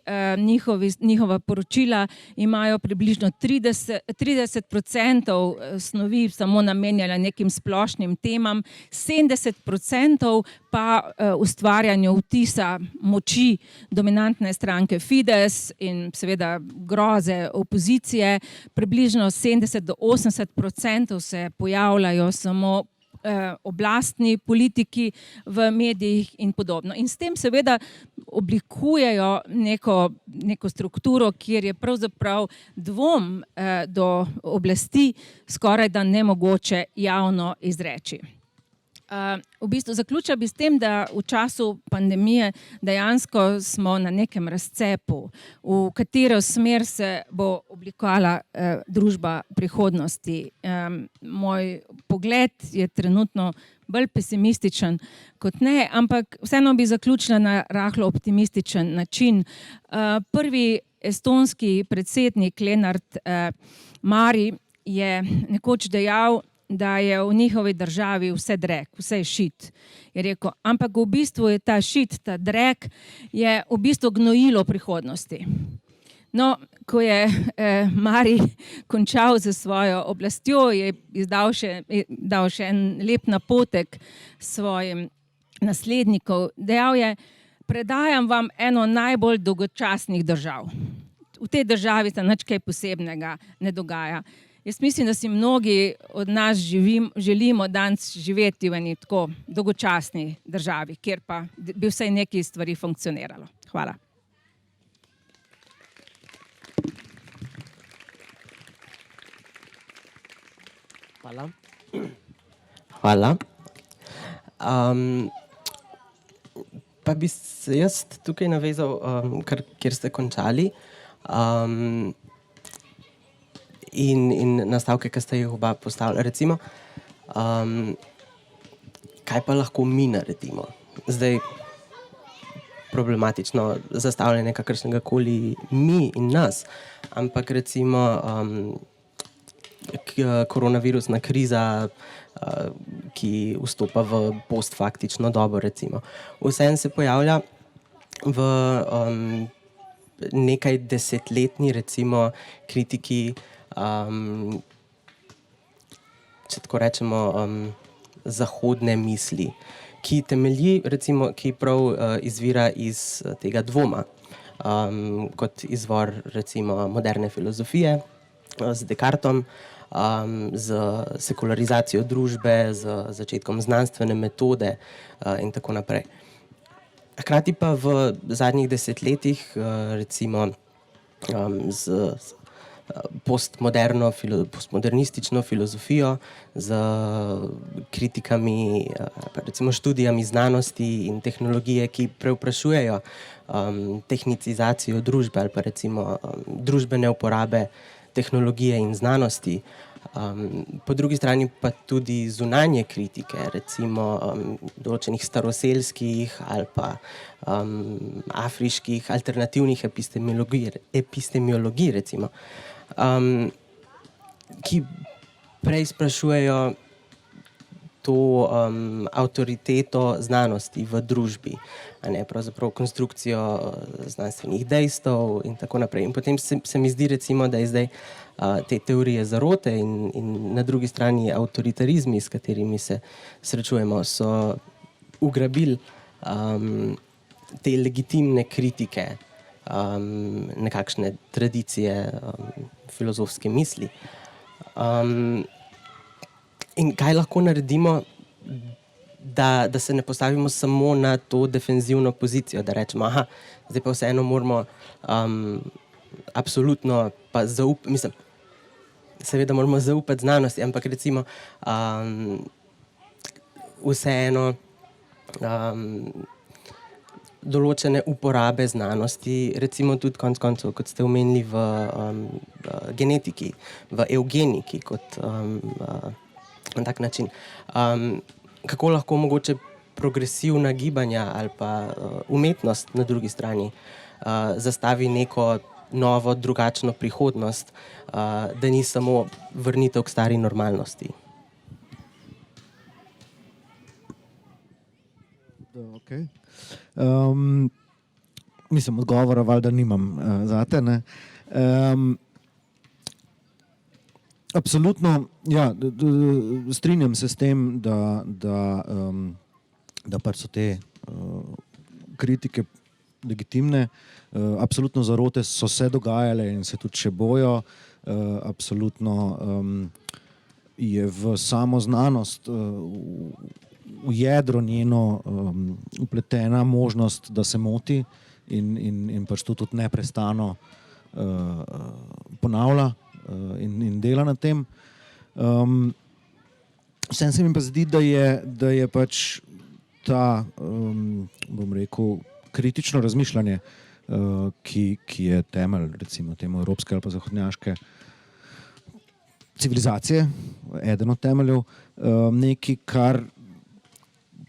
[SPEAKER 5] njihova poročila imajo približno 30% snovi samo namenjala nekim splošnim temam, 70% pa ustvarjanju vtisa moči dominantne stranke Fidesz in seveda groze opozicije. Približno 70-80% se pojavljajo samo oblastni politiki v medijih in podobno. In s tem seveda oblikujejo neko strukturo, kjer je pravzaprav dvom do oblasti skoraj da nemogoče javno izreči. V bistvu zaključila bi s tem, da v času pandemije dejansko smo na nekem razcepu, v katero smer se bo oblikovala družba prihodnosti. Moj pogled je trenutno bolj pesimističen kot ne, ampak vseeno bi zaključila na rahlo optimističen način. Prvi estonski predsednik Lennart Meri je nekoč dejal, da je v njihovi državi vse drek, vse je šit. Je rekel, ampak v bistvu je ta šit, ta drek, je v bistvu gnojilo prihodnosti. No, ko je Meri končal z svojo oblastjo, je dal še en lep napotek svojim naslednikov. Dejal je, predajam vam eno najbolj dolgočasnih držav. V tej državi se nič kaj posebnega ne dogaja. Jaz mislim, da si mnogi od nas želimo danes živeti v eni tako dolgočasni državi, kjer pa bi vsaj nekaj stvari funkcioniralo. Hvala.
[SPEAKER 2] Hvala. Pa bi se jaz tukaj navezal, kjer ste končali. In nastavke, ki ste jih oba postavili. Recimo, kaj pa lahko mi naredimo? Zdaj, problematično zastavljanje kakršnega koli mi in nas, ampak recimo koronavirusna kriza, ki vstopa v postfaktično dobo, recimo. Vseeno se pojavlja v nekaj desetletni, recimo, kritiki, če tako rečemo, zahodne misli, ki temelji, recimo, ki prav izvira iz tega dvoma, kot izvor, recimo, moderne filozofije, z Descartom, z sekularizacijo družbe, z začetkom znanstvene metode in tako naprej. Hkrati pa v zadnjih desetletjih, recimo, z postmodernistično filozofijo, z kritikami, recimo študijami znanosti in tehnologije, ki prevprašujejo tehnicizacijo družbe ali pa recimo družbene uporabe tehnologije in znanosti. Po drugi strani pa tudi zunanje kritike, recimo določenih staroselskih ali pa afriških alternativnih epistemiologij, recimo, ki prej sprašujejo to avtoriteto znanosti v družbi, a ne pravzaprav konstrukcijo znanstvenih dejstev in tako naprej. In potem se mi zdi, recimo, da je zdaj te teorije zarote in na drugi strani avtoritarizmi, s katerimi se srečujemo, so ugrabili te legitimne kritike nekakšne tradicije filozofske misli. In kaj lahko naredimo, da se ne postavimo samo na to defenzivno pozicijo, da rečemo, aha, zdaj pa vseeno moramo absolutno pa mislim, seveda moramo zaupati znanosti, ampak recimo vseeno določene uporabe znanosti, recimo tudi konec koncev, kot ste omenili, v genetiki, v evgeniki, kot na tak način. Kako lahko mogoče progresivna gibanja ali pa umetnost na drugi strani zastavi neko novo, drugačno prihodnost, da ni samo vrnitev k stari normalnosti.
[SPEAKER 3] Okay. Mislim, odgovora valjda nimam zate, ne. Absolutno, ja, strinjam se s tem, da pač so te kritike legitimne. Absolutno zarote so se dogajale in se tudi še bojo. Absolutno je v samo znanost, v jedro njeno vpletena možnost, da se moti in pač to tudi neprestano ponavlja in dela na tem. Vseeno se mi pa zdi, da je pač ta, bom rekel, kritično razmišljanje, ki je temelj, recimo temu evropske ali pa zahodnjaške civilizacije, eden od temeljev, nekaj, kar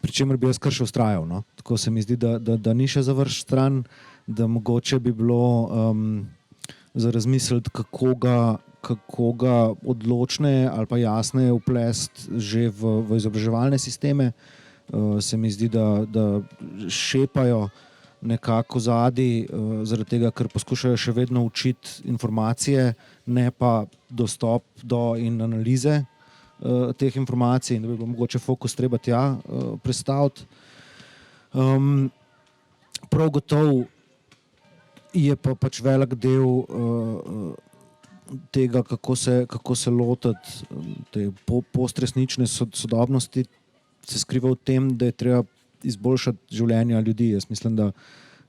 [SPEAKER 3] pri čemer bi jaz kar še vztrajal, no. Tako se mi zdi, da ni še završ stran, da mogoče bi bilo za razmisliti, kako ga odločneje ali pa jasneje vplesti že v izobraževalne sisteme. Se mi zdi, da šepajo nekako zadaj, zaradi tega, ker poskušajo še vedno učiti informacije, ne pa dostop do in analize teh informacij, in da bi bilo mogoče fokus treba tja prestaviti. Prav gotovo je pa pač velik del tega, kako se lotiti te postresnične sodobnosti, se skriva v tem, da je treba izboljšati življenja ljudi. Jaz mislim,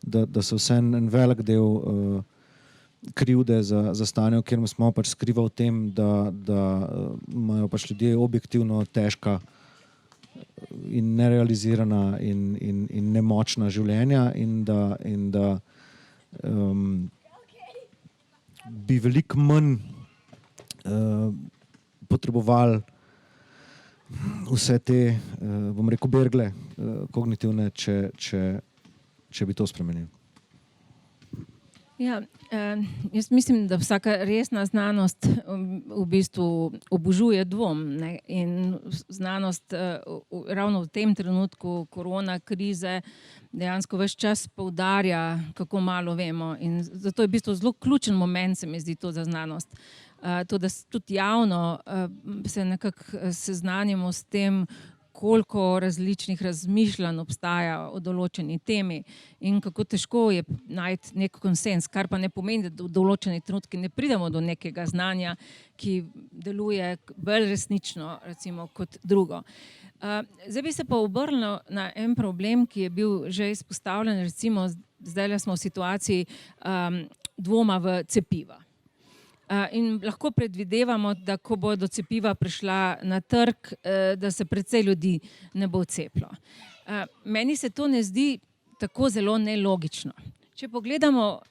[SPEAKER 3] da se vseeno en velik del krivde za stanje, v katerem smo, pač skriva v tem, da imajo pač ljudje objektivno težka in nerealizirana in nemočna življenja in da bi veliko manj potrebovali vse te, bom rekel, bergle kognitivne, če če bi to spremenil?
[SPEAKER 5] Ja, jaz mislim, da vsaka resna znanost v bistvu obožuje dvom, ne? In znanost ravno v tem trenutku korona krize dejansko ves čas poudarja, kako malo vemo, in zato je v bistvu zelo ključen moment, se mi zdi, to za znanost. To, da tudi javno se nekako seznanimo s tem, koliko različnih razmišljanj obstaja o določeni temi in kako težko je najti nek konsens, kar pa ne pomeni, da v določeni trenutki ne pridemo do nekega znanja, ki deluje bolj resnično, recimo, kot drugo. Zdaj bi se pa obrnila na en problem, ki je bil že izpostavljen, recimo zdaj smo v situaciji dvoma v cepiva. In lahko predvidevamo, da ko bo do cepiva prišla na trg, da se precej ljudi ne bo cepilo. Meni se to ne zdi tako zelo nelogično. Če pogledamo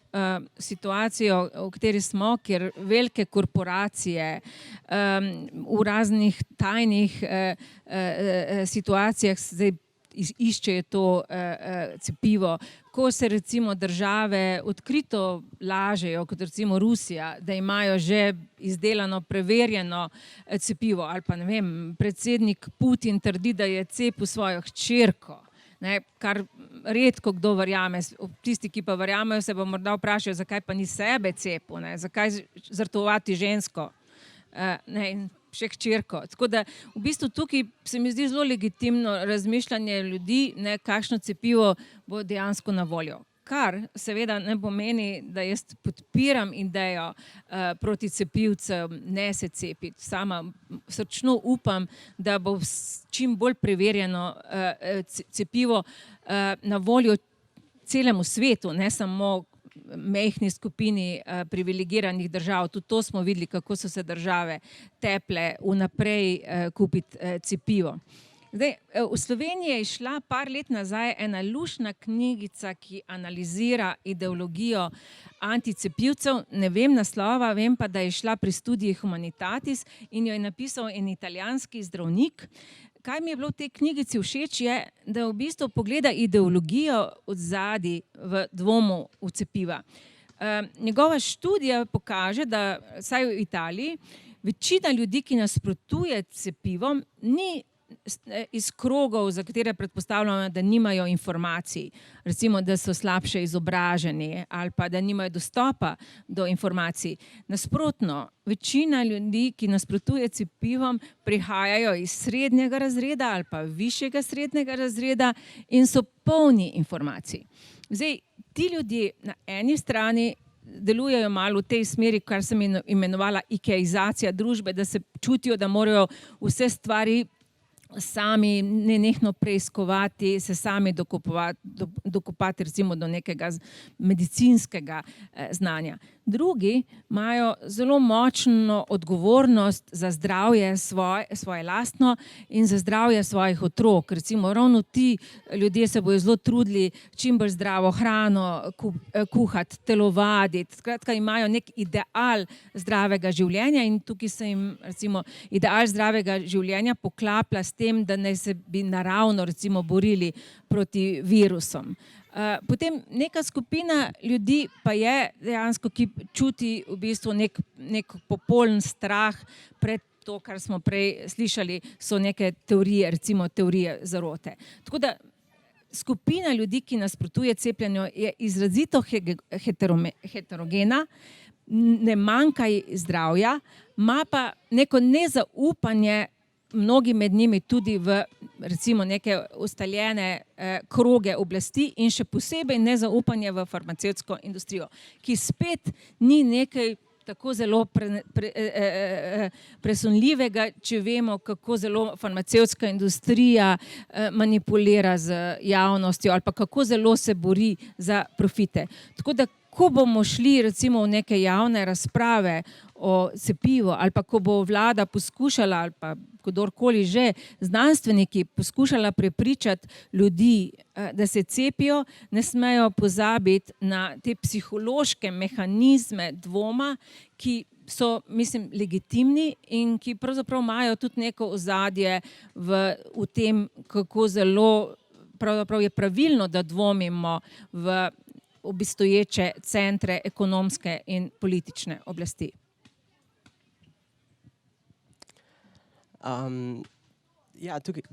[SPEAKER 5] situacijo, v kateri smo, kjer velike korporacije v raznih tajnih situacijah zdaj iščejo to cepivo, ko se recimo države odkrito lažejo, kot recimo Rusija, da imajo že izdelano, preverjeno cepivo, ali pa ne vem, predsednik Putin trdi, da je cepil svojo hčerko, ne, kar redko kdo verjame. Tisti, ki pa verjamejo, se pa morda vprašajo, zakaj pa ni sebe cepil, ne, zakaj žrtvovati žensko, ne, in še hčerko. Tako da v bistvu tukaj se mi zdi zelo legitimno razmišljanje ljudi, ne, kakšno cepivo bo dejansko na voljo. Kar seveda ne pomeni, da jaz podpiram idejo proti cepivcem, ne se cepiti. Sama srčno upam, da bo čim bolj preverjeno cepivo na voljo celemu svetu, ne samo majhni skupini privilegiranih držav. Tudi to smo videli, kako so se države teple vnaprej kupiti cepivo. Zdaj, v Sloveniji je šla par let nazaj ena luštna knjigica, ki analizira ideologijo anticepivcev. Ne vem naslova, vem pa, da je šla pri Studii Humanitatis in jo je napisal en italijanski zdravnik. Kaj mi je bilo v tej knjigici všeč je, da v bistvu pogleda ideologijo odzadaj v dvomu v cepiva. Njegova študija pokaže, da vsaj v Italiji večina ljudi, ki nasprotuje cepivom, ni iz krogov, za katere predpostavljamo, da nimajo informacij, recimo, da so slabše izobraženi ali pa da nimajo dostopa do informacij. Nasprotno, večina ljudi, ki nasprotuje cepivom, prihajajo iz srednjega razreda ali pa višjega srednjega razreda in so polni informacij. Zdaj, ti ljudje na eni strani delujejo malo v tej smeri, kar sem imenovala ikeizacija družbe, da se čutijo, da morajo vse stvari sami nenehno preiskovati, se sami dokopati recimo do nekega medicinskega znanja. Drugi imajo zelo močno odgovornost za zdravje svoje lastno in za zdravje svojih otrok. Recimo ravno ti ljudje se bojo zelo trudili čim bolj zdravo hrano kuhati, telovaditi. Skratka, imajo nek ideal zdravega življenja in tukaj se jim recimo ideal zdravega življenja poklaplja s tem, da naj se bi naravno recimo borili proti virusom. Potem neka skupina ljudi pa je dejansko, ki čuti v bistvu nek popoln strah pred to, kar smo prej slišali, so neke teorije, recimo teorije zarote. Tako da skupina ljudi, ki nasprotuje cepljenju, je izrazito heterogena, ne manjka zdravja, ima pa neko nezaupanje mnogi med njimi tudi v recimo neke ustaljene kroge oblasti in še posebej nezaupanje v farmacevtsko industrijo, ki spet ni nekaj tako zelo presunljivega, če vemo, kako zelo farmacevtska industrija manipulira z javnostjo ali pa kako zelo se bori za profite. Tako da, ko bomo šli recimo v neke javne razprave o cepivu ali pa ko bo vlada poskušala ali pa kdorkoli že, znanstveniki poskušala prepričati ljudi, da se cepijo, ne smejo pozabiti na te psihološke mehanizme dvoma, ki so, mislim, legitimni in ki pravzaprav imajo tudi neko ozadje v tem, kako zelo pravzaprav je pravilno, da dvomimo v obstoječe centre ekonomske in politične oblasti?
[SPEAKER 2] Ja, tukaj,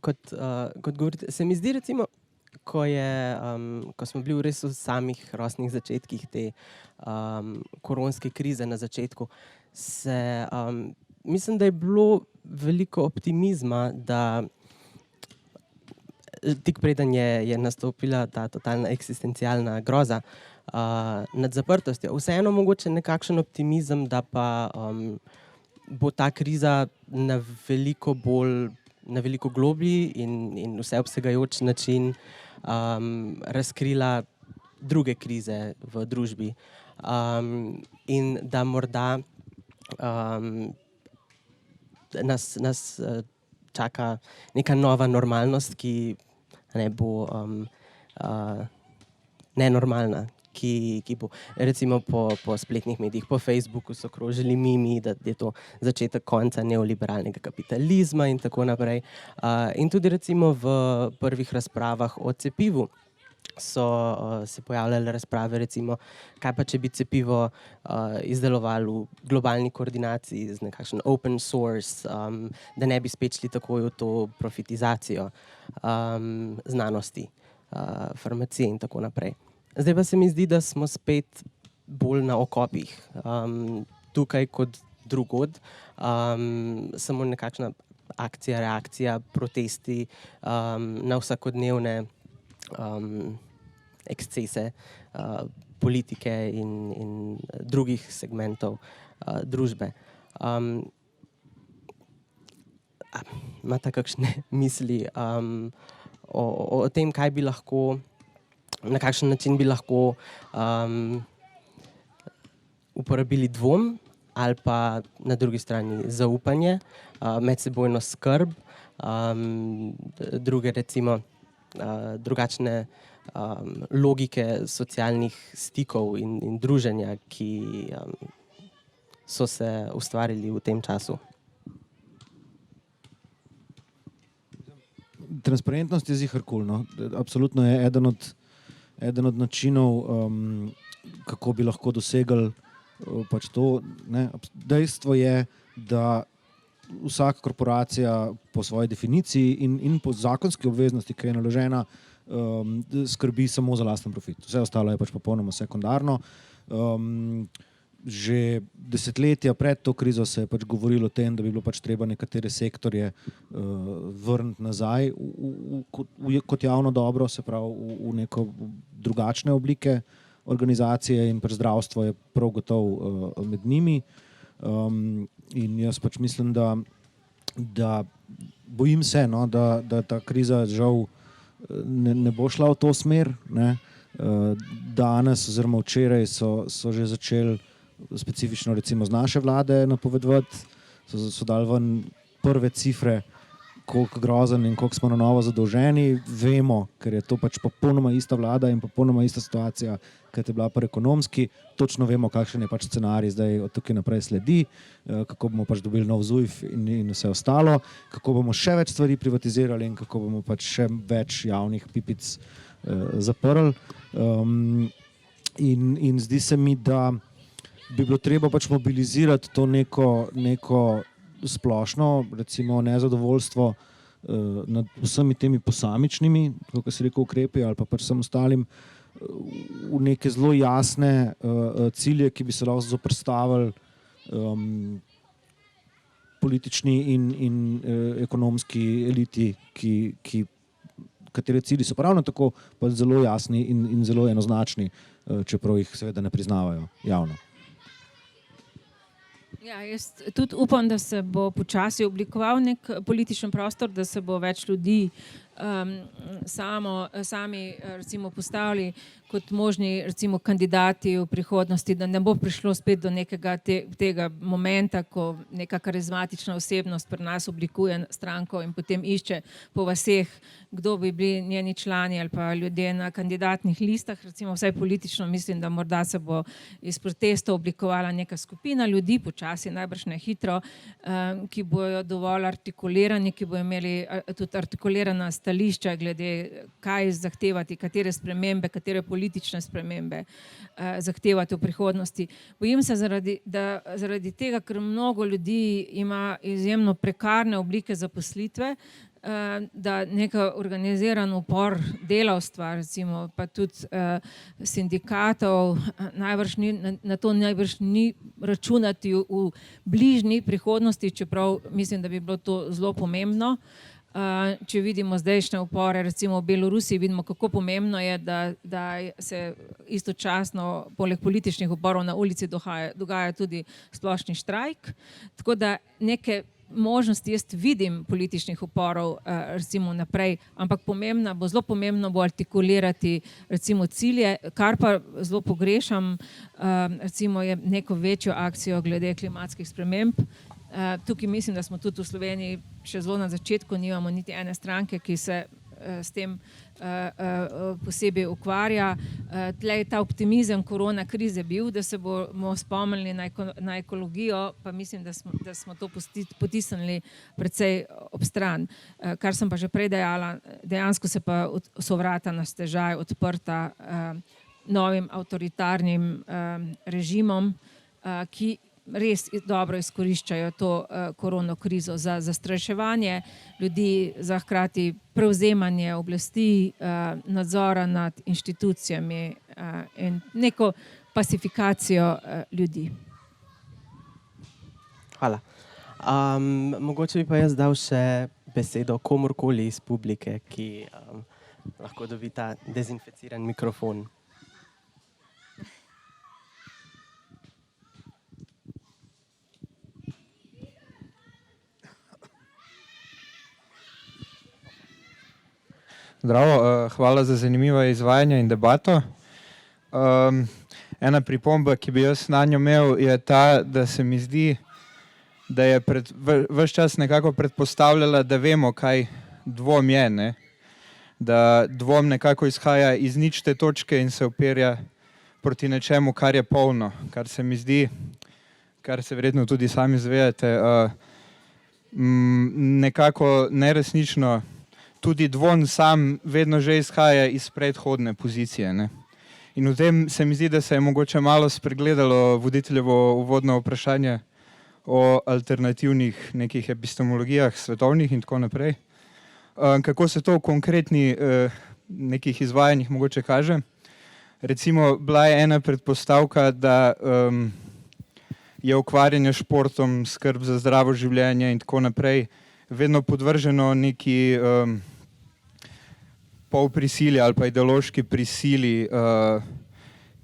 [SPEAKER 2] kot govorite, se mi zdi recimo, ko smo bili res v samih rosnih začetkih te koronske krize na začetku, mislim, da je bilo veliko optimizma, da tik preden je nastopila ta totalna eksistencialna groza nad zaprtostjo. Vseeno mogoče nekakšen optimizem, da pa bo ta kriza na veliko globlji in vseobsegajoč način razkrila druge krize v družbi. In da morda nas čaka neka nova normalnost, ki ne bo nenormalna, ki bo recimo po spletnih medijih, po Facebooku so krožili mimi, da je to začetek konca neoliberalnega kapitalizma in tako naprej. In tudi recimo v prvih razpravah o cepivu so se pojavljale razprave, recimo, kaj pa če bi cepivo izdelovali v globalni koordinaciji z nekakšen open source, da ne bi spet šli takoj v to profitizacijo znanosti, farmacije in tako naprej. Zdaj pa se mi zdi, da smo spet bolj na okopih, tukaj kot drugod, samo nekakšna akcija, reakcija, protesti na vsakodnevne ekscese politike in drugih segmentov družbe. Imate kakšne misli o tem, kaj bi lahko, na kakšen način bi lahko uporabili dvom ali pa na drugi strani zaupanje, medsebojno skrb, druge recimo drugačne logike socialnih stikov in druženja, ki so se ustvarili v tem času.
[SPEAKER 3] Transparentnost je ziher kul, no. Absolutno je eden od načinov, kako bi lahko dosegli pač to, ne. Dejstvo je, da vsaka korporacija po svoji definiciji in po zakonski obveznosti, ki je naložena, skrbi samo za lasten profit. Vse ostalo je pač popolnoma sekundarno. Že desetletja pred to krizo se je pač govorilo o tem, da bi bilo pač treba nekatere sektorje vrniti nazaj kot javno dobro, se pravi v neko drugačne oblike organizacije, in pač zdravstvo je prav gotovo med njimi. In jaz pač mislim, da bojim se, no, da ta kriza žal ne bo šla v to smer, ne. Danes oziroma včeraj so že začeli specifično recimo z naše vlade napovedovati, so dali ven prve cifre, koliko grozen in koliko smo na novo zadolženi. Vemo, ker je to pač popolnoma ista vlada in popolnoma ista situacija, kot je bila pri ekonomski. Točno vemo, kakšen je pač scenarij zdaj od tukaj naprej sledi, kako bomo pač dobili nov ZUJF in vse ostalo, kako bomo še več stvari privatizirali in kako bomo pač še več javnih pipic zaprli. In zdi se mi, da bi bilo treba pač mobilizirati to neko splošno, recimo, nezadovoljstvo nad vsemi temi posamičnimi, kako se rekel, ukrepi ali pa pač vsem ostalim, v neke zelo jasne cilje, ki bi se lahko zoperstavili politični in ekonomski eliti, katere cilji so ravno tako pa zelo jasni in zelo enoznačni, čeprav jih seveda ne priznavajo javno.
[SPEAKER 5] Ja, jaz tudi upam, da se bo počasi oblikoval nek političen prostor, da se bo več ljudi sami recimo postavili kot možni recimo kandidati v prihodnosti, da ne bo prišlo spet do nekega tega momenta, ko neka karizmatična osebnost pri nas oblikuje stranko in potem išče po vaseh, kdo bi bili njeni člani ali pa ljudje na kandidatnih listah. Recimo vsaj politično mislim, da morda se bo iz protestov oblikovala neka skupina ljudi, počasi, najbrž ne hitro, ki bojo dovolj artikulirani, ki bojo imeli tudi artikulirana stališča glede, kaj zahtevati, katere spremembe, katere politične spremembe zahtevati v prihodnosti. Bojim se zaradi tega, ker mnogo ljudi ima izjemno prekarne oblike zaposlitve, da neka organiziran upor delavstva, recimo, pa tudi sindikatov, na to najbrž ni računati v bližnji prihodnosti, čeprav mislim, da bi bilo to zelo pomembno. Če vidimo zdajšnje upore, recimo v Belorusiji, vidimo, kako pomembno je, da se istočasno poleg političnih uporov na ulici dogaja tudi splošni štrajk. Tako da neke možnosti jaz vidim političnih uporov recimo naprej, ampak zelo pomembno bo artikulirati recimo cilje, kar pa zelo pogrešam, recimo je neko večjo akcijo glede klimatskih sprememb. Tukaj mislim, da smo tudi v Sloveniji še zelo na začetku, nimamo niti ene stranke, ki se s tem posebej ukvarja. Tle je ta optimizem korona krize bil, da se bomo spomnili na ekologijo, pa mislim, da smo to potisnili precej ob stran. Kar sem pa že prej dejala, dejansko so vrata na stežaj odprta novim avtoritarnim režimom, ki res dobro izkoriščajo to korona krizo za zastraševanje ljudi, za hkrati prevzemanje oblasti, nadzora nad inštitucijami in neko pasifikacijo ljudi.
[SPEAKER 2] Hvala. Mogoče bi pa jaz dal še besedo komurkoli iz publike, ki lahko dobi ta dezinficiran mikrofon.
[SPEAKER 6] Zdravo, hvala za zanimivo izvajanje in debato. Ena pripomba, ki bi jaz nanjo imel, je ta, da se mi zdi, da je ves čas nekako predpostavljala, da vemo, kaj dvom je, ne? Da dvom nekako izhaja iz ničte točke in se operja proti nečemu, kar je polno, kar se mi zdi, kar se verjetno tudi sami zavedate, nekako neresnično. Tudi dvom sam vedno že izhaja iz predhodne pozicije, ne? In v tem se mi zdi, da se je mogoče malo spregledalo voditeljevo uvodno vprašanje o alternativnih nekih epistemologijah svetovnih in tako naprej. Kako se to v konkretni nekih izvajanjih mogoče kaže? Recimo, bila je ena predpostavka, da je ukvarjanje športom, skrb za zdravo življenje in tako naprej vedno podvrženo neki polprisili ali pa ideološki prisili,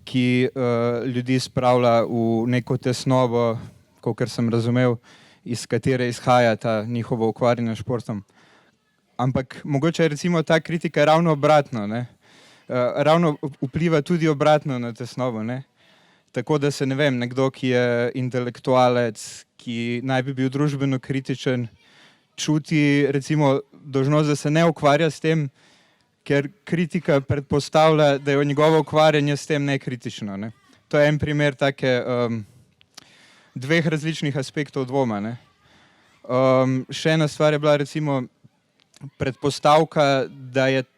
[SPEAKER 6] ki ljudi spravlja v neko tesnobo, kakor sem razumel, iz katere izhaja ta njihovo ukvarjanje športom. Ampak mogoče je recimo ta kritika ravno obratno, ne? Ravno vpliva tudi obratno na tesnobo, ne? Tako da se, ne vem, nekdo, ki je intelektualec, ki naj bi bil družbeno kritičen, čuti recimo dolžnost, da se ne ukvarja s tem, ker kritika predpostavlja, da je njegovo ukvarjanje s tem nekritično, ne? To je en primer take dveh različnih aspektov dvoma, ne? Še ena stvar je bila recimo predpostavka,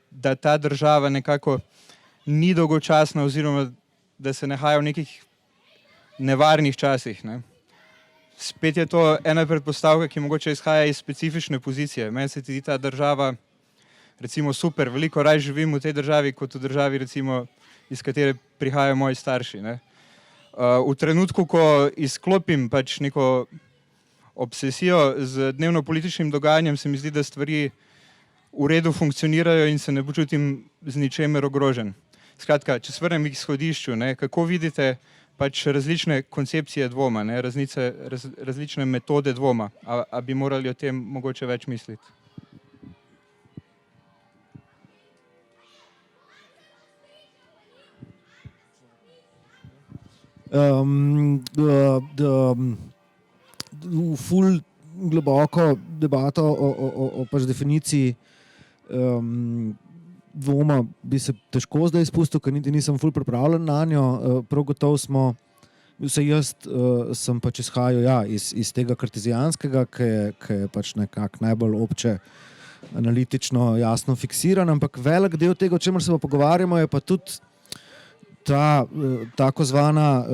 [SPEAKER 6] da ta država nekako ni dolgočasna oziroma da se nahaja v nekih nevarnih časih, ne? Spet je to ena predpostavka, ki mogoče izhaja iz specifične pozicije. Meni se zdi ta država recimo super, veliko raje živim v tej državi, kot v državi recimo, iz katere prihajajo moji starši, ne? V trenutku, ko izklopim pač neko obsesijo z dnevno političnim dogajanjem, se mi zdi, da stvari v redu funkcionirajo in se ne počutim z ničemer ogrožen. Skratka, če se vrnem k izhodišču, ne, kako vidite pač različne koncepcije dvoma, ne, različne metode dvoma, a bi morali o tem mogoče več misliti?
[SPEAKER 3] Ful globoko debato o pač definiciji dvoma bi se težko zdaj izpustil, ker niti nisem ful pripravljen na njo. Prav gotovo smo, vsaj jaz sem pač izhajal iz tega kartezijanskega, ki je pač nekako najbolj obče analitično jasno fiksiran, ampak velik del tega, o čemer se pa pogovarjamo, je pa tudi ta tako zvana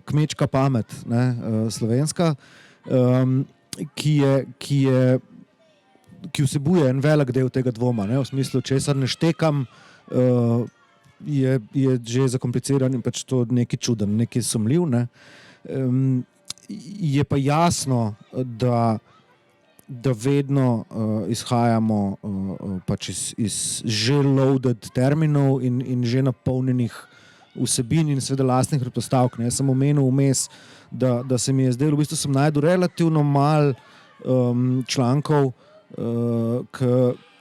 [SPEAKER 3] kmečka pamet, ne, slovenska, ki vsebuje en velik del tega dvoma, ne, v smislu, česar ne štekam, je že zakompliciran in pač to nekaj čuden, nekaj sumljiv. Ne. Je pa jasno, da vedno izhajamo pač iz že loaded terminov in že napolnjenih vsebin in seveda lastnih predpostavk. Jaz sem omenil vmes, da se mi je zdelo, v bistvu sem najdel relativno malo člankov,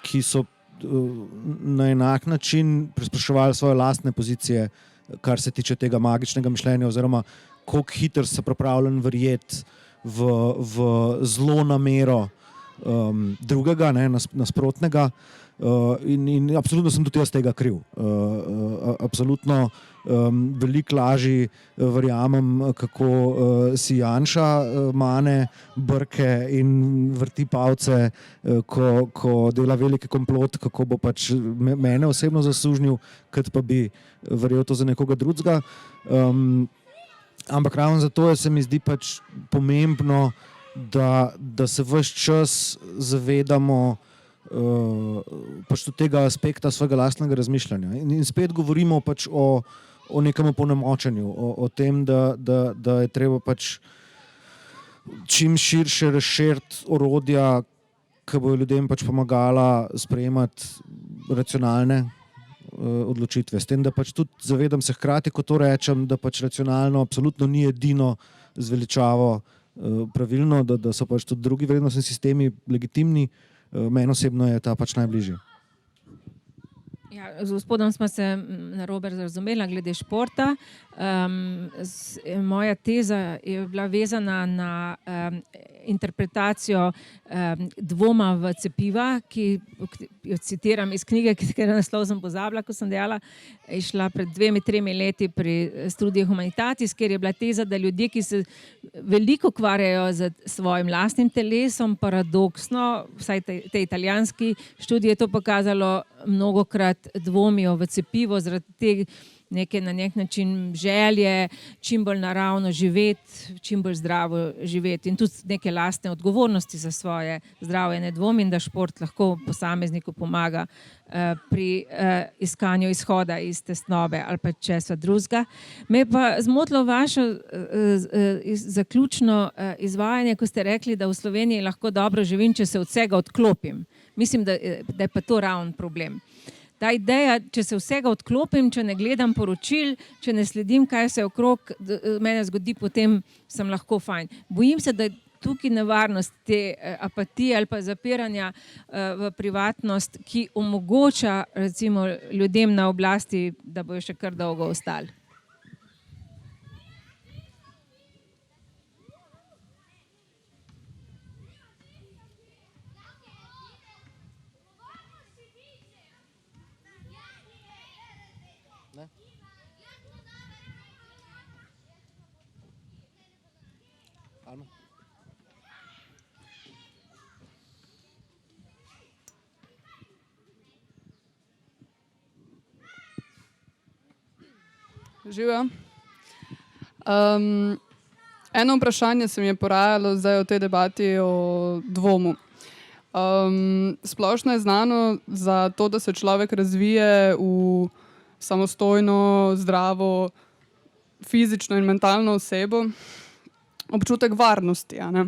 [SPEAKER 3] ki so na enak način prespraševali svoje lastne pozicije, kar se tiče tega magičnega mišljenja, oziroma koliko hitro so pripravljeni verjeti v zlo namero drugega, ne, nasprotnega. In absolutno sem tudi jaz tega kriv. Absolutno veliko lažje verjamem, kako si Janša mane brke in vrti palce, ko dela veliki komplot, kako bo pač mene osebno zasužnil, kot pa bi verjel to za nekoga drugega. Ampak ravno zato se mi zdi pač pomembno, da se ves čas zavedamo pač do tega aspekta svojega lastnega razmišljanja. In spet govorimo pač o nekem opolnomočenju, o tem, da je treba pač čim širše razširiti orodja, ki bodo ljudem pač pomagala sprejemati racionalne odločitve. S tem, da pač tudi zavedam se hkrati, ko to rečem, da pač racionalno absolutno ni edino zveličavo pravilno, da so pač tudi drugi vrednostni sistemi legitimni. Meni osebno je ta pač najbližji.
[SPEAKER 5] Ja, z gospodom smo se narobe razumeli glede športa. Moja teza je bila vezana na interpretacijo dvoma v cepiva, ki jo citiram iz knjige, ker naslov sem pozabila, ko sem dejala, je šla pred 2-3 leti pri Studii Humanitatis, kjer je bila teza, da ljudje, ki se veliko ukvarjajo z svojim lastnim telesom, paradoksno, vsaj te italijanski študije je to pokazalo, mnogokrat dvomijo v cepivo zaradi te neke na nek način želje, čim bolj naravno živeti, čim bolj zdravo živeti in tudi neke lastne odgovornosti za svoje zdravje. Ne dvomim, da šport lahko posamezniku pomaga pri iskanju izhoda iz tesnobe ali pa česa drugega. Me pa zmotilo vaše zaključno izvajanje, ko ste rekli, da v Sloveniji lahko dobro živim, če se od vsega odklopim. Mislim, da je pa to ravno problem. Ta ideja, če se vsega odklopim, če ne gledam poročil, če ne sledim, kaj se okrog mene zgodi, potem sem lahko fajn. Bojim se, da je tukaj nevarnost te apatije ali pa zapiranja v privatnost, ki omogoča recimo ljudem na oblasti, da bojo še kar dolgo ostali.
[SPEAKER 7] Živijo. Eno vprašanje se mi je porajalo zdaj v tej debati o dvomu. Splošno je znano za to, da se človek razvije v samostojno, zdravo, fizično in mentalno osebo, občutek varnosti. A ne?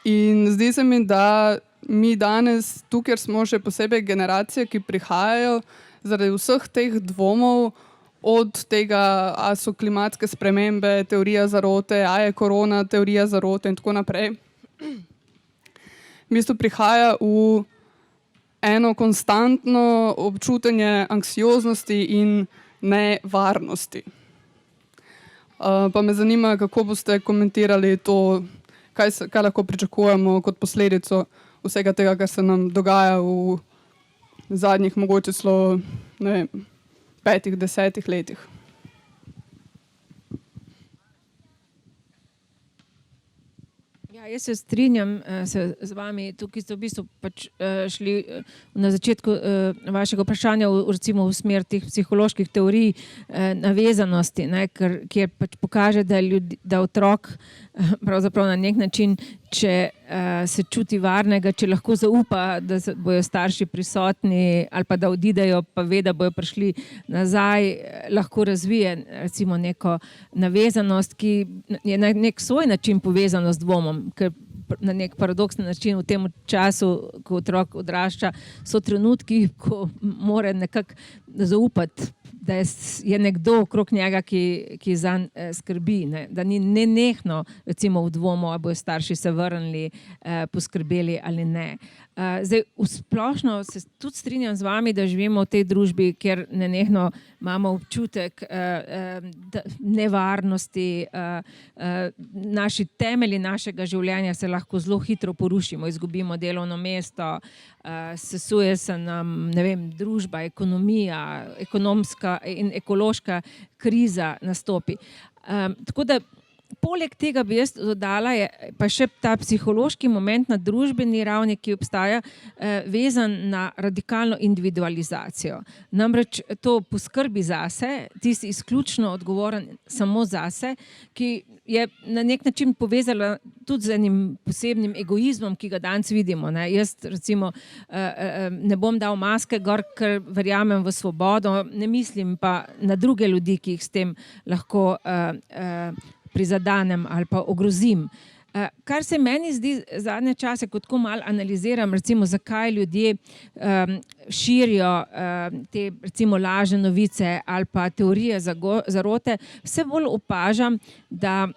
[SPEAKER 7] In zdi se mi, da mi danes, tu, kjer smo še posebej generacije, ki prihajajo zaradi vseh teh dvomov, od tega, a so klimatske spremembe, teorija zarote, a je korona teorija zarote in tako naprej. V bistvu prihaja v eno konstantno občutenje anksioznosti in nevarnosti. Pa me zanima, kako boste komentirali to, kaj lahko pričakujemo kot posledico vsega tega, kar se nam dogaja v zadnjih mogoče celo, ne vem, 5-10 letih.
[SPEAKER 5] Ja, Jaz se strinjam z vami, tukaj ste v bistvu pač šli na začetku vašega vprašanja recimo v smer teh psiholoških teorij navezanosti, ne, kjer pač pokaže, da otrok pravzaprav na nek način, če se čuti varnega, če lahko zaupa, da bojo starši prisotni ali pa da odidejo, pa ve, da bojo prišli nazaj, lahko razvije recimo neko navezanost, ki je na nek svoj način povezana z dvomom, ker na nek paradoksni način v tem času, ko otrok odrašča, so trenutki, ko mora nekako zaupati, da je nekdo okrog njega, ki zanj skrbi, ne? Da ni nenehno recimo v dvomu, ali bojo starši se vrnili, poskrbeli ali ne. Zdaj, v splošno se tudi strinjam z vami, da živimo v tej družbi, kjer nenehno imamo občutek nevarnosti, naši temelji našega življenja se lahko zelo hitro porušimo, izgubimo delovno mesto, sesuje se nam, ne vem, družba, ekonomija, ekonomska in ekološka kriza nastopi. Tako da poleg tega bi jaz dodala pa še ta psihološki moment na družbeni ravni, ki obstaja, vezan na radikalno individualizacijo. Namreč to poskrbi zase, ti si izključno odgovoren samo zase, ki je na nek način povezala tudi z enim posebnim egoizmom, ki ga danes vidimo, ne. Jaz recimo ne bom dal maske gor, ker verjamem v svobodo, ne mislim pa na druge ljudi, ki jih s tem lahko prizadenem ali pa ogrozim. Kar se meni zdi zadnje čase, ko tako malo analiziram, recimo zakaj ljudje širijo te recimo lažne novice ali pa teorije zarote, vse bolj opažam, da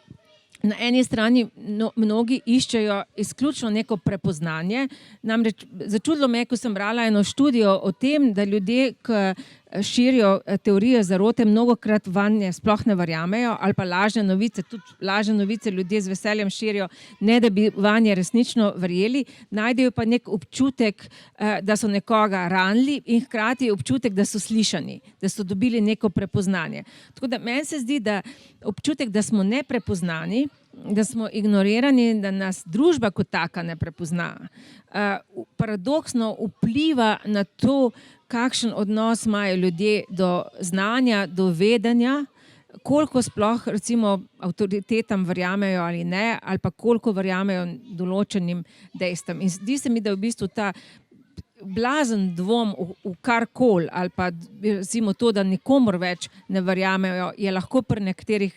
[SPEAKER 5] na eni strani mnogi iščejo izključno neko prepoznanje. Namreč začudilo me, ko sem brala eno študijo o tem, da ljudje, ki širijo teorije zarote, mnogokrat vanje sploh ne verjamejo, ali pa lažne novice, tudi lažne novice ljudje z veseljem širijo, ne da bi vanje resnično verjeli, najdejo pa nek občutek, da so nekoga ranili in hkrati občutek, da so slišani, da so dobili neko prepoznanje. Tako da meni se zdi, da občutek, da smo neprepoznani, da smo ignorirani, da nas družba kot taka ne prepozna, paradoksno vpliva na to, kakšen odnos imajo ljudje do znanja, do vedenja, koliko sploh recimo avtoritetam verjamejo ali ne, ali pa koliko verjamejo določenim dejstvom. In zdi se mi, da v bistvu ta blazen dvom v karkoli, ali pa recimo to, da nikomur več ne verjamejo, je lahko pri nekaterih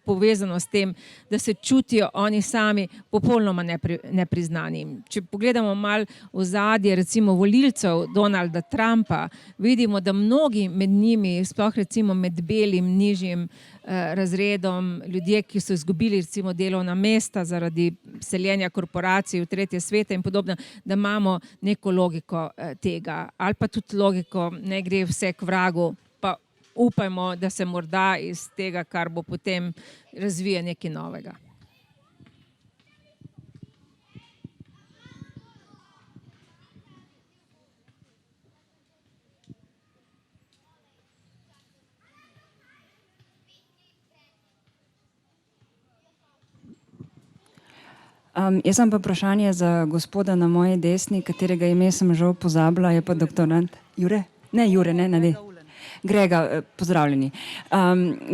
[SPEAKER 5] povezano s tem, da se čutijo oni sami popolnoma nepriznani. Če pogledamo malo ozadje recimo volilcev Donalda Trumpa, vidimo, da mnogi med njimi, sploh recimo med belim, nižjim razredom, ljudje, ki so izgubili recimo delovna mesta zaradi seljenja korporacij v tretje svete in podobno, da imamo neko logiko tega, ali pa tudi logiko, ne gre vse k vragu, pa upajmo, da se morda iz tega, kar bo potem, razvije nekaj novega.
[SPEAKER 8] Jaz imam pa vprašanje za gospoda na moji desni, katerega ime sem žal pozabila, je pa doktorand Jure? Ne, Jure, ne. Grega, pozdravljeni.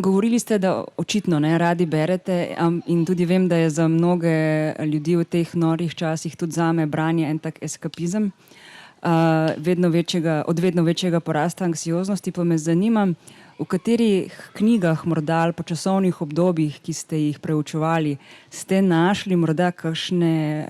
[SPEAKER 8] Govorili ste, da očitno ne radi berete in tudi vem, da je za mnoge ljudi v teh norih časih, tudi zame, branje en tak eskapizem, od vedno večjega porasta anksioznosti, pa me zanima, v katerih knjigah morda ali pa časovnih obdobjih, ki ste jih preučevali, ste našli morda kakšne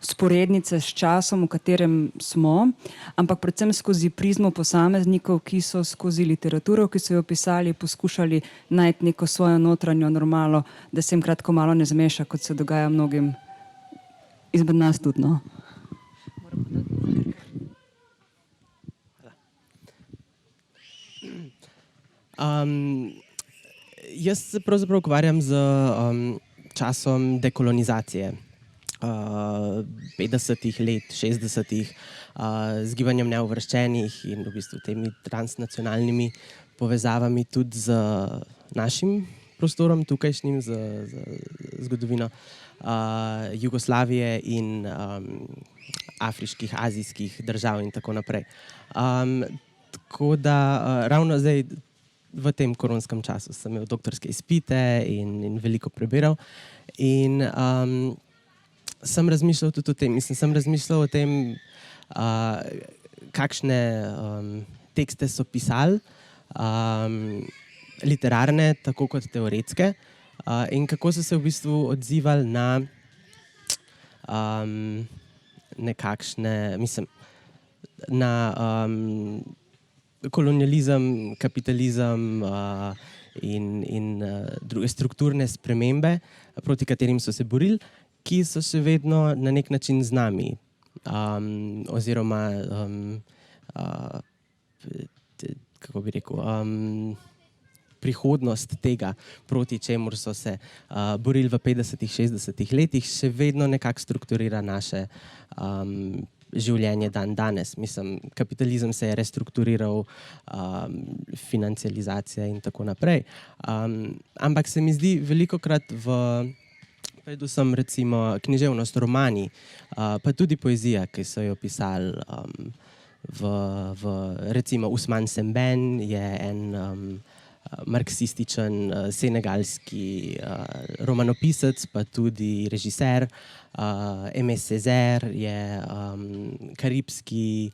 [SPEAKER 8] vzporednice s časom, v katerem smo, ampak predvsem skozi prizmo posameznikov, ki so skozi literaturo, ki so jo pisali, poskušali najti neko svojo notranjo normalo, da se jim kratko malo ne zmeša, kot se dogaja mnogim izmed nas tudi, no.
[SPEAKER 2] Jaz se pravzaprav ukvarjam z časom dekolonizacije 50-ih let, 60-ih, z gibanjem neuvrščenih in v bistvu temi transnacionalnimi povezavami tudi z našim prostorom, tukajšnjim, z zgodovino Jugoslavije in afriških, azijskih držav in tako naprej. Tako da ravno zdaj v tem koronskem času sem imel doktorske izpite in veliko prebiral in sem razmišljal tudi o tem, sem razmišljal o tem, kakšne tekste so pisali, literarne, tako kot teoretske, in kako so se v bistvu odzivali na nekakšne, na kolonializem, kapitalizem in druge strukturne spremembe, proti katerim so se borili, ki so še vedno na nek način z nami. Oziroma, kako bi rekel, prihodnost tega, proti čemur so se borili v 50-ih, 60-ih letih, še vedno nekako strukturira naše življenje dan danes. Kapitalizem se je restrukturiral, financializacija in tako naprej. Ampak se mi zdi velikokrat predvsem recimo književnost, romani, pa tudi poezija, ki so jo pisali recimo Usman Semben je en marksističen senegalski romanopisec, pa tudi režiser. Aimé Césaire je karibski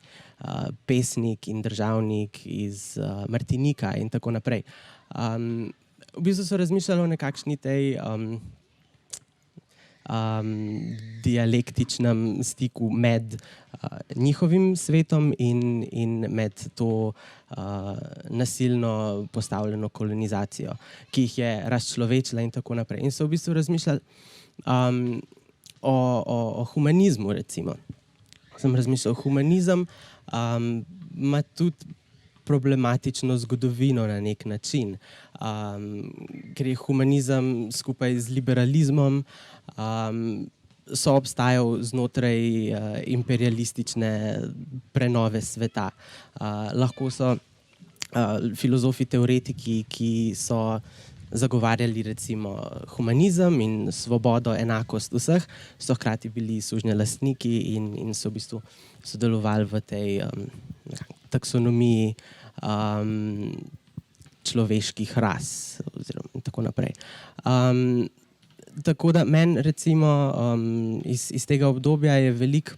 [SPEAKER 2] pesnik in državnik iz Martinika in tako naprej. V bistvu so razmišljali o nekakšni tej dialektičnem stiku med njihovim svetom in med to nasilno postavljeno kolonizacijo, ki jih je razčlovečila in tako naprej. In so v bistvu razmišljali o humanizmu, recimo. Sem razmišljal, humanizem ima tudi problematično zgodovino na nek način, ker je humanizem skupaj z liberalizmom soobstajal znotraj imperialistične prenove sveta. Lahko so filozofi, teoretiki, ki so zagovarjali recimo humanizem in svobodo, enakost vseh, so hkrati bili sužnjelastniki in so v bistvu sodelovali v tej taksonomiji človeških ras oziroma in tako naprej. Tako da meni recimo iz tega obdobja je veliko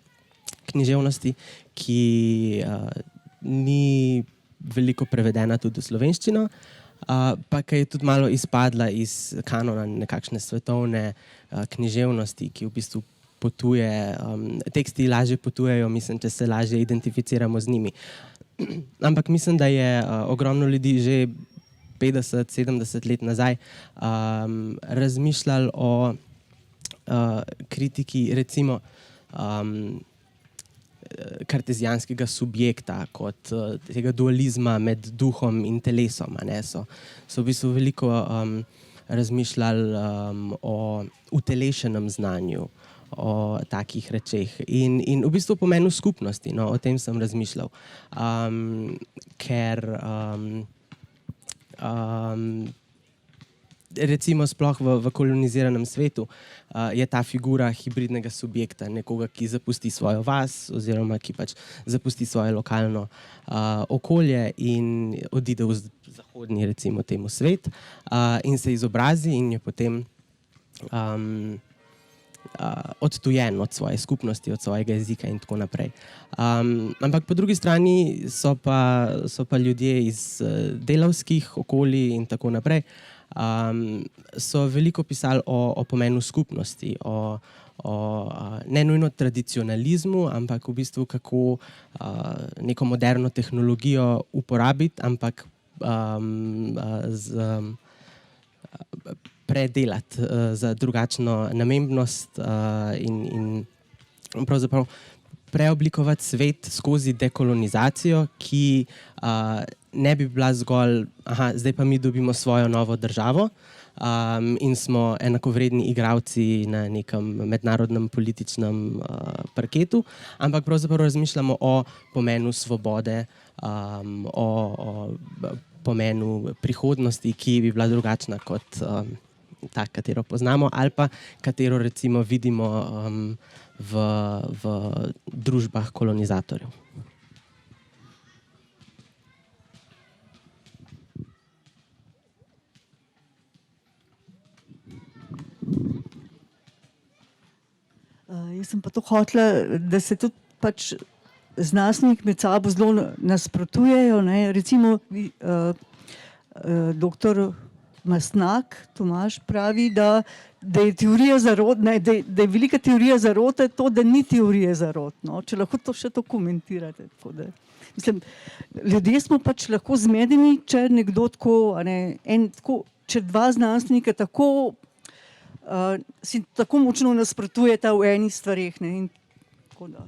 [SPEAKER 2] književnosti, ki ni veliko prevedena tudi v slovenščino, pa ki je tudi malo izpadla iz kanona nekakšne svetovne književnosti, ki v bistvu potuje, teksti lažje potujejo, če se lažje identificiramo z njimi. Ampak mislim, da je ogromno ljudi že 50-70 let nazaj razmišljali o kritiki recimo kartezijanskega subjekta kot tega dualizma med duhom in telesom. So v bistvu veliko razmišljali o utelešenem znanju, o takih rečeh in v bistvu pomenu skupnosti, o tem sem razmišljal. Ker recimo sploh v koloniziranem svetu je ta figura hibridnega subjekta, nekoga, ki zapusti svojo vas oziroma ki pač zapusti svoje lokalno okolje in odide v zahodni recimo temu svet in se izobrazi in je potem odtujen od svoje skupnosti, od svojega jezika in tako naprej. Ampak po drugi strani so pa ljudje iz delavskih okolij in tako naprej, so veliko pisali o pomenu skupnosti, o ne nujno tradicionalizmu, ampak v bistvu kako neko moderno tehnologijo uporabiti, ampak predelati za drugačno namembnost in pravzaprav preoblikovati svet skozi dekolonizacijo, ki ne bi bila zgolj, zdaj pa mi dobimo svojo novo državo in smo enakovredni igralci na nekem mednarodnem političnem parketu, ampak pravzaprav razmišljamo o pomenu svobode, o pomenu prihodnosti, ki bi bila drugačna ta, katero poznamo, ali pa katero recimo vidimo v družbah kolonizatorjev.
[SPEAKER 4] Jaz sem pa to hotela, da se tudi pač znanstveniki med sabo zelo nasprotujejo. Ne? Recimo doktor Mastnak, Tomaž, pravi, da je teorija zarote, da je velika teorija zarote to, da ni teorije zarot. No? Če lahko to še to komentirate. Tako da, mislim, ljudje smo pač lahko zmedeni, če nekdo tako, če dva znanstvenika tako si tako močno nasprotujeta v enih stvareh. Ne? In tako da.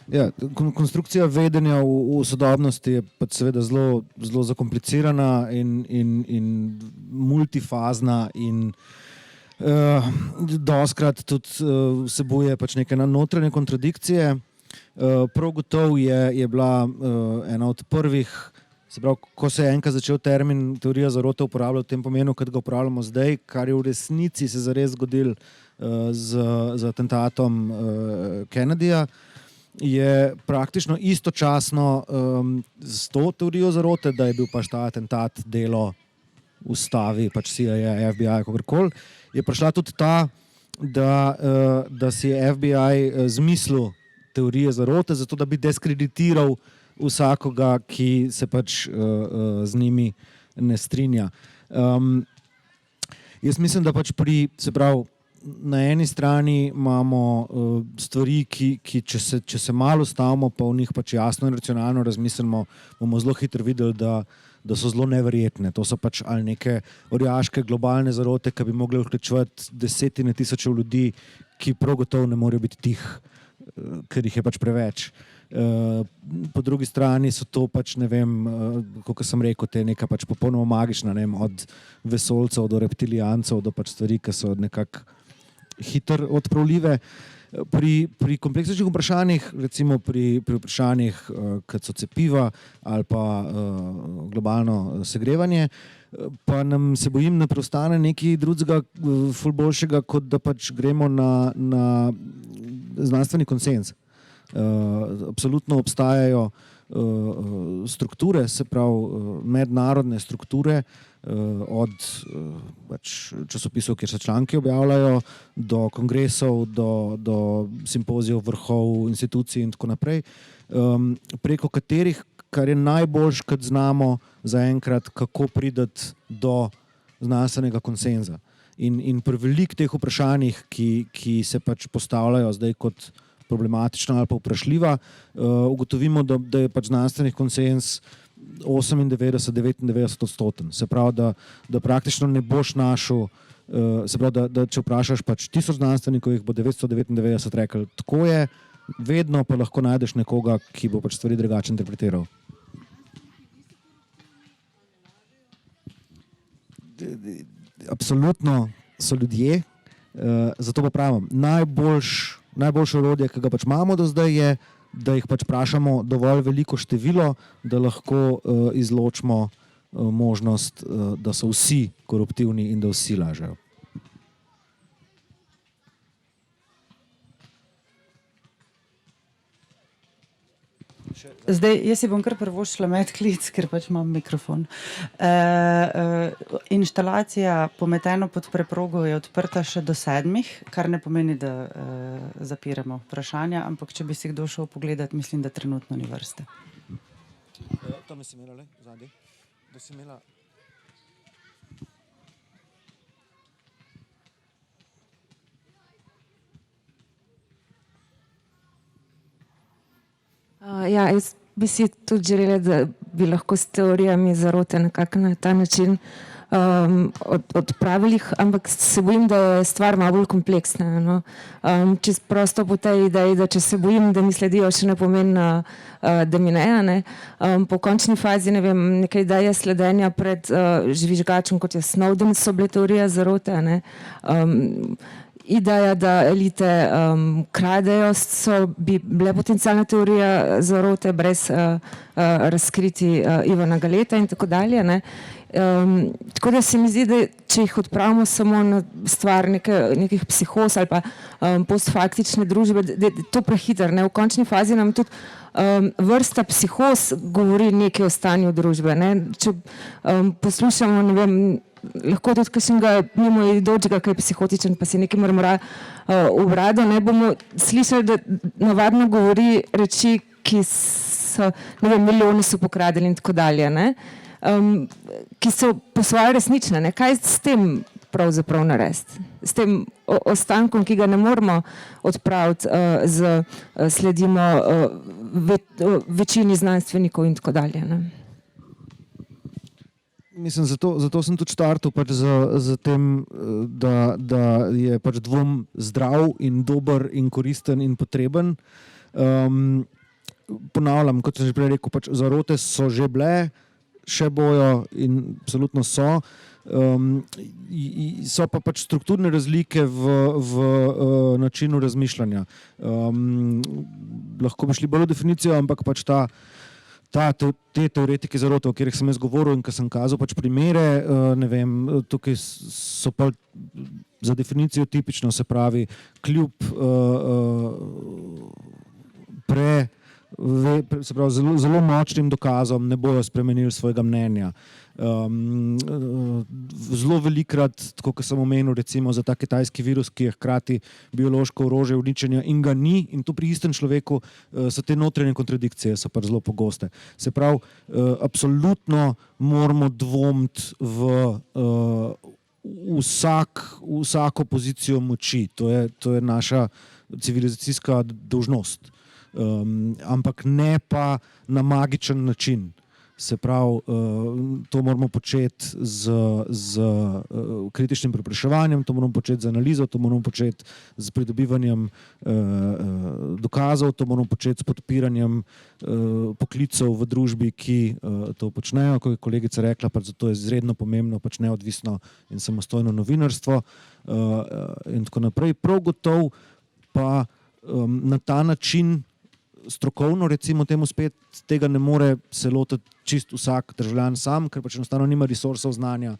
[SPEAKER 3] Ja, konstrukcija vedenja v sodobnosti je pač seveda zelo zakomplicirana in multifazna in dostikrat tudi vsebuje pač neke notranje kontradikcije. Prav gotovo je bila ena od prvih, se pravi, ko se je enkrat začel termin teorija zarote uporabljati v tem pomenu, kot ga uporabljamo zdaj, kar je v resnici se zares zgodilo z atentatom Kennedyja, je praktično istočasno s to teorijo zarote, da je bil pač ta atentat delo ustavi, pač CIA, FBI, kakorkoli, je prišla tudi ta, da si je FBI zmislil teorije zarote, zato da bi diskreditiral vsakoga, ki se pač z njimi ne strinja. Jaz mislim, da pač se pravi, na eni strani imamo stvari, ki če se malo ustavimo, pa v njih pač jasno in racionalno razmislimo, bomo zelo hitro videli, da so zelo neverjetne. To so pač ali neke orjaške globalne zarote, ki bi mogli vključevati desetine tisočev ljudi, ki prav gotovo ne morejo biti tih, ker jih je pač preveč. Po drugi strani so to pač, ne vem, kot sem rekel, te neka pač popolnoma magična, ne vem, od vesoljcev do reptilijancev do pač stvari, ki so nekako hitro odpravljive. Pri kompleksnejših vprašanjih, recimo pri vprašanjih, kot so cepiva ali pa globalno segrevanje, pa nam se bojim, ne preostane nekaj drugega ful boljšega, kot da pač gremo na znanstveni konsenz. Absolutno obstajajo strukture, se pravi mednarodne strukture, od pač časopisov, kjer se članki objavljajo, do kongresov, do simpozijev, vrhov, institucij in tako naprej, preko katerih, kar je najboljš, kot znamo zaenkrat, kako priti do znanstvenega konsenza. In pri velikih teh vprašanjih, ki se pač postavljajo zdaj kot problematična ali pa vprašljiva, ugotovimo, da je pač znanstveni konsens 98–99%. Se pravi, da praktično ne boš našel, se pravi, da če vprašaš pač 1000 znanstvenikov, jih bo 999 rekli, tako je, vedno pa lahko najdeš nekoga, ki bo pač stvari drugače interpretiral. Absolutno so ljudje, zato pa pravim, najboljše orodje, ki ga pač imamo do zdaj, je, da jih pač vprašamo dovolj veliko število, da lahko izločimo možnost, da so vsi koruptivni in da vsi lažejo.
[SPEAKER 1] Zdaj, jaz si bom kar prvošla medklic, ker pač imam mikrofon. Inštalacija Pometeno pod preprogo je odprta še do 7, kar ne pomeni, da zapiramo vprašanja, ampak če bi si kdo šel pogledat, mislim, da trenutno ni vrste.
[SPEAKER 3] Tam si imela, le, zadnji. Da si imela...
[SPEAKER 9] Ja, jaz bi si tudi želela, da bi lahko s teorijami zarote nekako na ta način odpravili, ampak se bojim, da je stvar malo bolj kompleksna. No? Čisto prosto po tej ideji, da če se bojim, da mi sledijo, še ne pomeni, da mi ne. Po končni fazi, ne vem, neke ideje sledenja pred žvižgačem, kot je Snowden, so bile teorije zarote. Ideja, da elite kradejo, bi bile potencijalna teorija zarote brez razkriti Ivana Galeta in tako dalje. Ne? Tako da se mi zdi, da če jih odpravimo samo na stvar nekih psihoz ali pa postfaktične družbe, da je to prehiter. Ne? V končni fazi nam tudi vrsta psihoz govori nekaj o stanju družbe. Ne? Če poslušamo, ne vem, lahko tudi kakšnega mimoidočega, ki je psihotičen, pa si nekaj mrmora v brado, ne bomo slišali, da navadno govori reči, ki so, ne vem, milijoni so pokradili in tako dalje, ne? Ki so po svoje resnične. Ne? Kaj s tem pravzaprav narediti? S tem ostankom, ki ga ne moramo odpraviti, sledimo večini znanstvenikov in tako dalje. Ne?
[SPEAKER 3] Mislim, zato sem tudi štartal pač za tem, da je pač dvom zdrav in dober in koristen in potreben. Ponavljam, kot sem že prej rekel, pač zarote so že bile, še bojo in absolutno so. So pa pač strukturne razlike v načinu razmišljanja. Lahko bi šli bolj v definicijo, ampak pač te teoretike zarote, o katerih sem jaz govoril in ki sem kazal pač primere, ne vem, tukaj so pa za definicijo tipično, se pravi, kljub zelo močnim dokazom ne bojo spremenili svojega mnenja. Zelo velikrat, tako kot sem omenil, recimo za ta kitajski virus, ki je hkrati biološko orožje uničenja in ga ni, in tu pri istem človeku so te notranje kontradikcije so pa zelo pogoste. Se pravi, absolutno moramo dvomiti v vsako pozicijo moči. To je naša civilizacijska dolžnost. Ampak ne pa na magičen način. Se pravi, to moramo početi z kritičnim prepraševanjem, to moramo početi z analizo, to moramo početi z pridobivanjem dokazov, to moramo početi s podpiranjem poklicev v družbi, ki to počnejo. Kot je kolegica rekla, pač zato je izredno pomembno pač neodvisno in samostojno novinarstvo in tako naprej. Prav gotovo pa na ta način strokovno, recimo temu spet, tega ne more se lotiti čist vsak državljan sam, ker pač enostavno nima resursov, znanja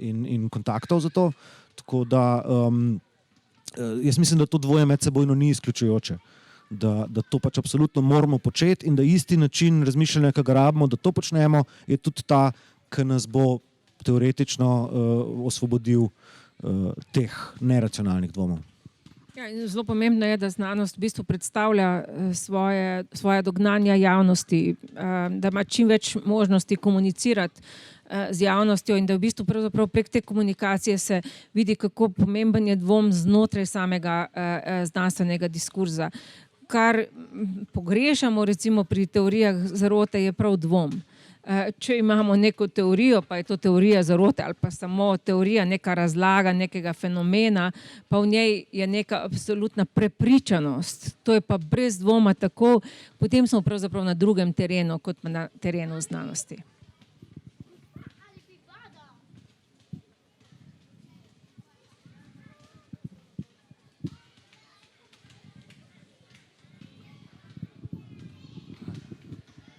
[SPEAKER 3] in kontaktov za to. Tako da jaz mislim, da to dvoje medsebojno ni izključujoče. Da to pač absolutno moramo početi in da isti način razmišljanja, ki ga rabimo, da to počnemo, je tudi ta, ki nas bo teoretično osvobodil teh neracionalnih dvomov.
[SPEAKER 5] Ja, zelo pomembno je, da znanost v bistvu predstavlja svoje dognanja javnosti, da ima čim več možnosti komunicirati z javnostjo in da v bistvu prek te komunikacije se vidi, kako pomemben je dvom znotraj samega znanstvenega diskurza. Kar pogrešamo recimo pri teorijah zarote je prav dvom. Če imamo neko teorijo, pa je to teorija zarote ali pa samo teorija, neka razlaga nekega fenomena, pa v njej je neka absolutna prepričanost, to je pa brez dvoma tako, potem smo pravzaprav na drugem terenu, kot na terenu znanosti.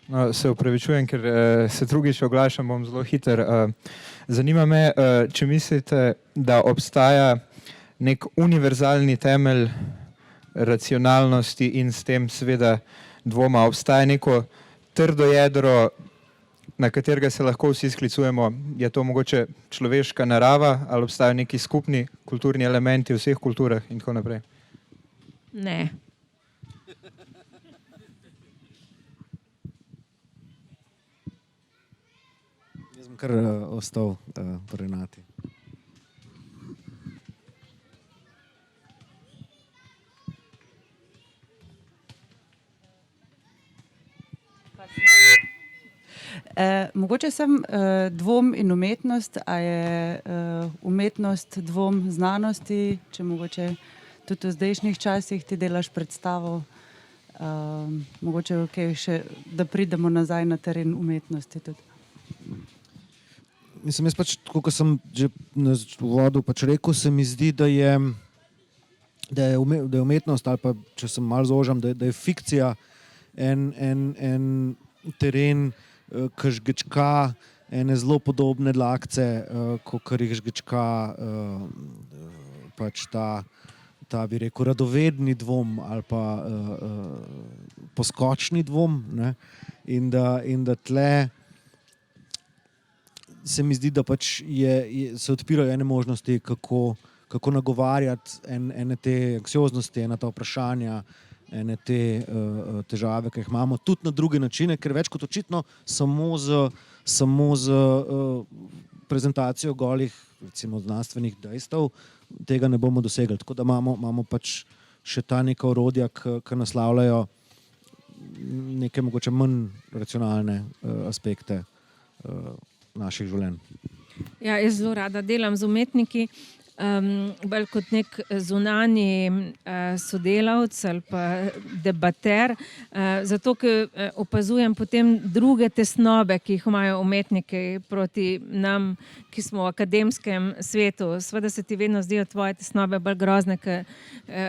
[SPEAKER 6] No, se upravičujem, ker se drugič oglašam, bom zelo hiter. Zanima me, če mislite, da obstaja nek univerzalni temelj racionalnosti in s tem seveda dvoma. Obstaja neko trdo jedro, na katerega se lahko vsi sklicujemo. Je to mogoče človeška narava ali obstajajo neki skupni kulturni elementi v vseh kulturah in tako naprej?
[SPEAKER 5] Ne.
[SPEAKER 3] Kar ostal pri Renati.
[SPEAKER 1] Mogoče sem dvom in umetnost, a je umetnost dvom znanosti, če mogoče tudi v zdajšnjih časih ti delaš predstavo, mogoče še, da pridemo nazaj na teren umetnosti tudi.
[SPEAKER 3] Mislim, jaz pač, kot sem že v uvodu pač rekel, se mi zdi, da je da je umetnost, ali pa če sem malo zožam, da je fikcija en teren, ki žgečka ene zelo podobne dlakce, kot jih žgečka pač ta bi rekel, radovedni dvom ali pa poskočni dvom, ne? In da tle se mi zdi, da pač se odpirajo ene možnosti, kako nagovarjati ene te anksioznosti, ena ta vprašanja, ene te težave, ki jih imamo, tudi na druge načine, ker več kot očitno samo z prezentacijo golih, recimo znanstvenih dejstev, tega ne bomo dosegli. Tako da imamo pač še ta neka orodja, ki naslavljajo neke mogoče manj racionalne aspekte naših življenj.
[SPEAKER 5] Ja, jaz zelo rada delam z umetniki, bolj kot nek zunanji sodelavec ali pa debater, zato ker opazujem potem druge tesnobe, ki jih imajo umetniki proti nam, ki smo v akademskem svetu. Seveda se ti vedno zdijo tvoje tesnobe bolj grozne kot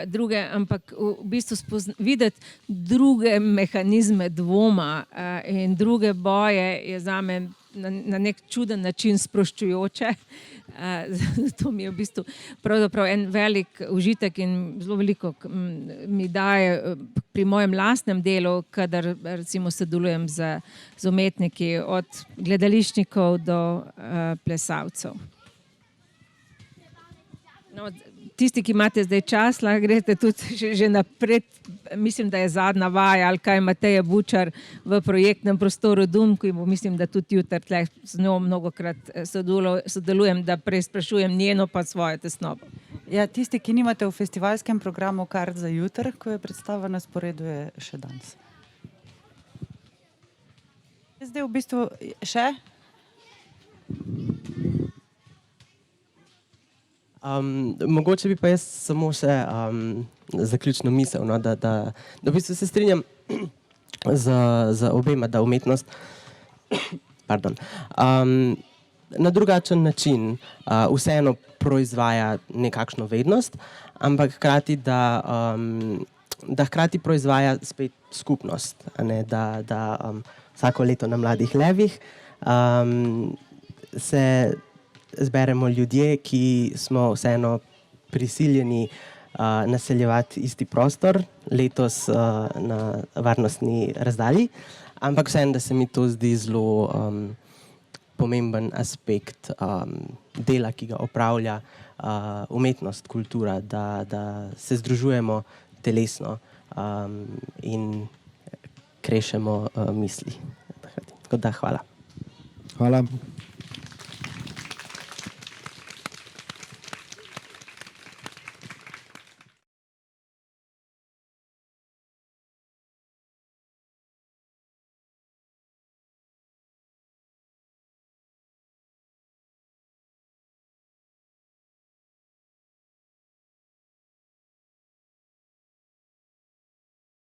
[SPEAKER 5] druge, ampak v bistvu videti druge mehanizme dvoma in druge boje je zame na nek čuden način sproščujoče. To mi je v bistvu pravzaprav en velik užitek in zelo veliko mi daje pri mojem lastnem delu, kadar recimo sodelujem z umetniki, od gledališčnikov do plesalcev. No, tisti, ki imate zdaj čas, lahko greste tudi že naprej. Mislim, da je zadnja vaja, ali kaj Mateja Bučar v projektnem prostoru Dum, ki bo, mislim, da tudi jutri tle z njo mnogokrat sodelujem, da preizprašujem njeno pa svojo tesnobo.
[SPEAKER 1] Ja, tisti, ki nimate v festivalskem programu kart za jutri, ko je predstava na sporedu, je še danes. Zdaj v bistvu še?
[SPEAKER 2] Mogoče bi pa jaz samo še zaključno misel, no, da v bistvu se strinjam z obema, da umetnost na drugačen način vseeno proizvaja nekakšno vednost, ampak hkrati, da hkrati proizvaja spet skupnost, a ne, da vsako leto na Mladih levih se zberemo ljudje, ki smo vseeno prisiljeni naseljevati isti prostor, letos na varnostni razdalji, ampak vseeno, da se mi to zdi zelo pomemben aspekt dela, ki ga opravlja umetnost, kultura, da se združujemo telesno in krešemo misli. Tako da hvala.
[SPEAKER 3] Hvala.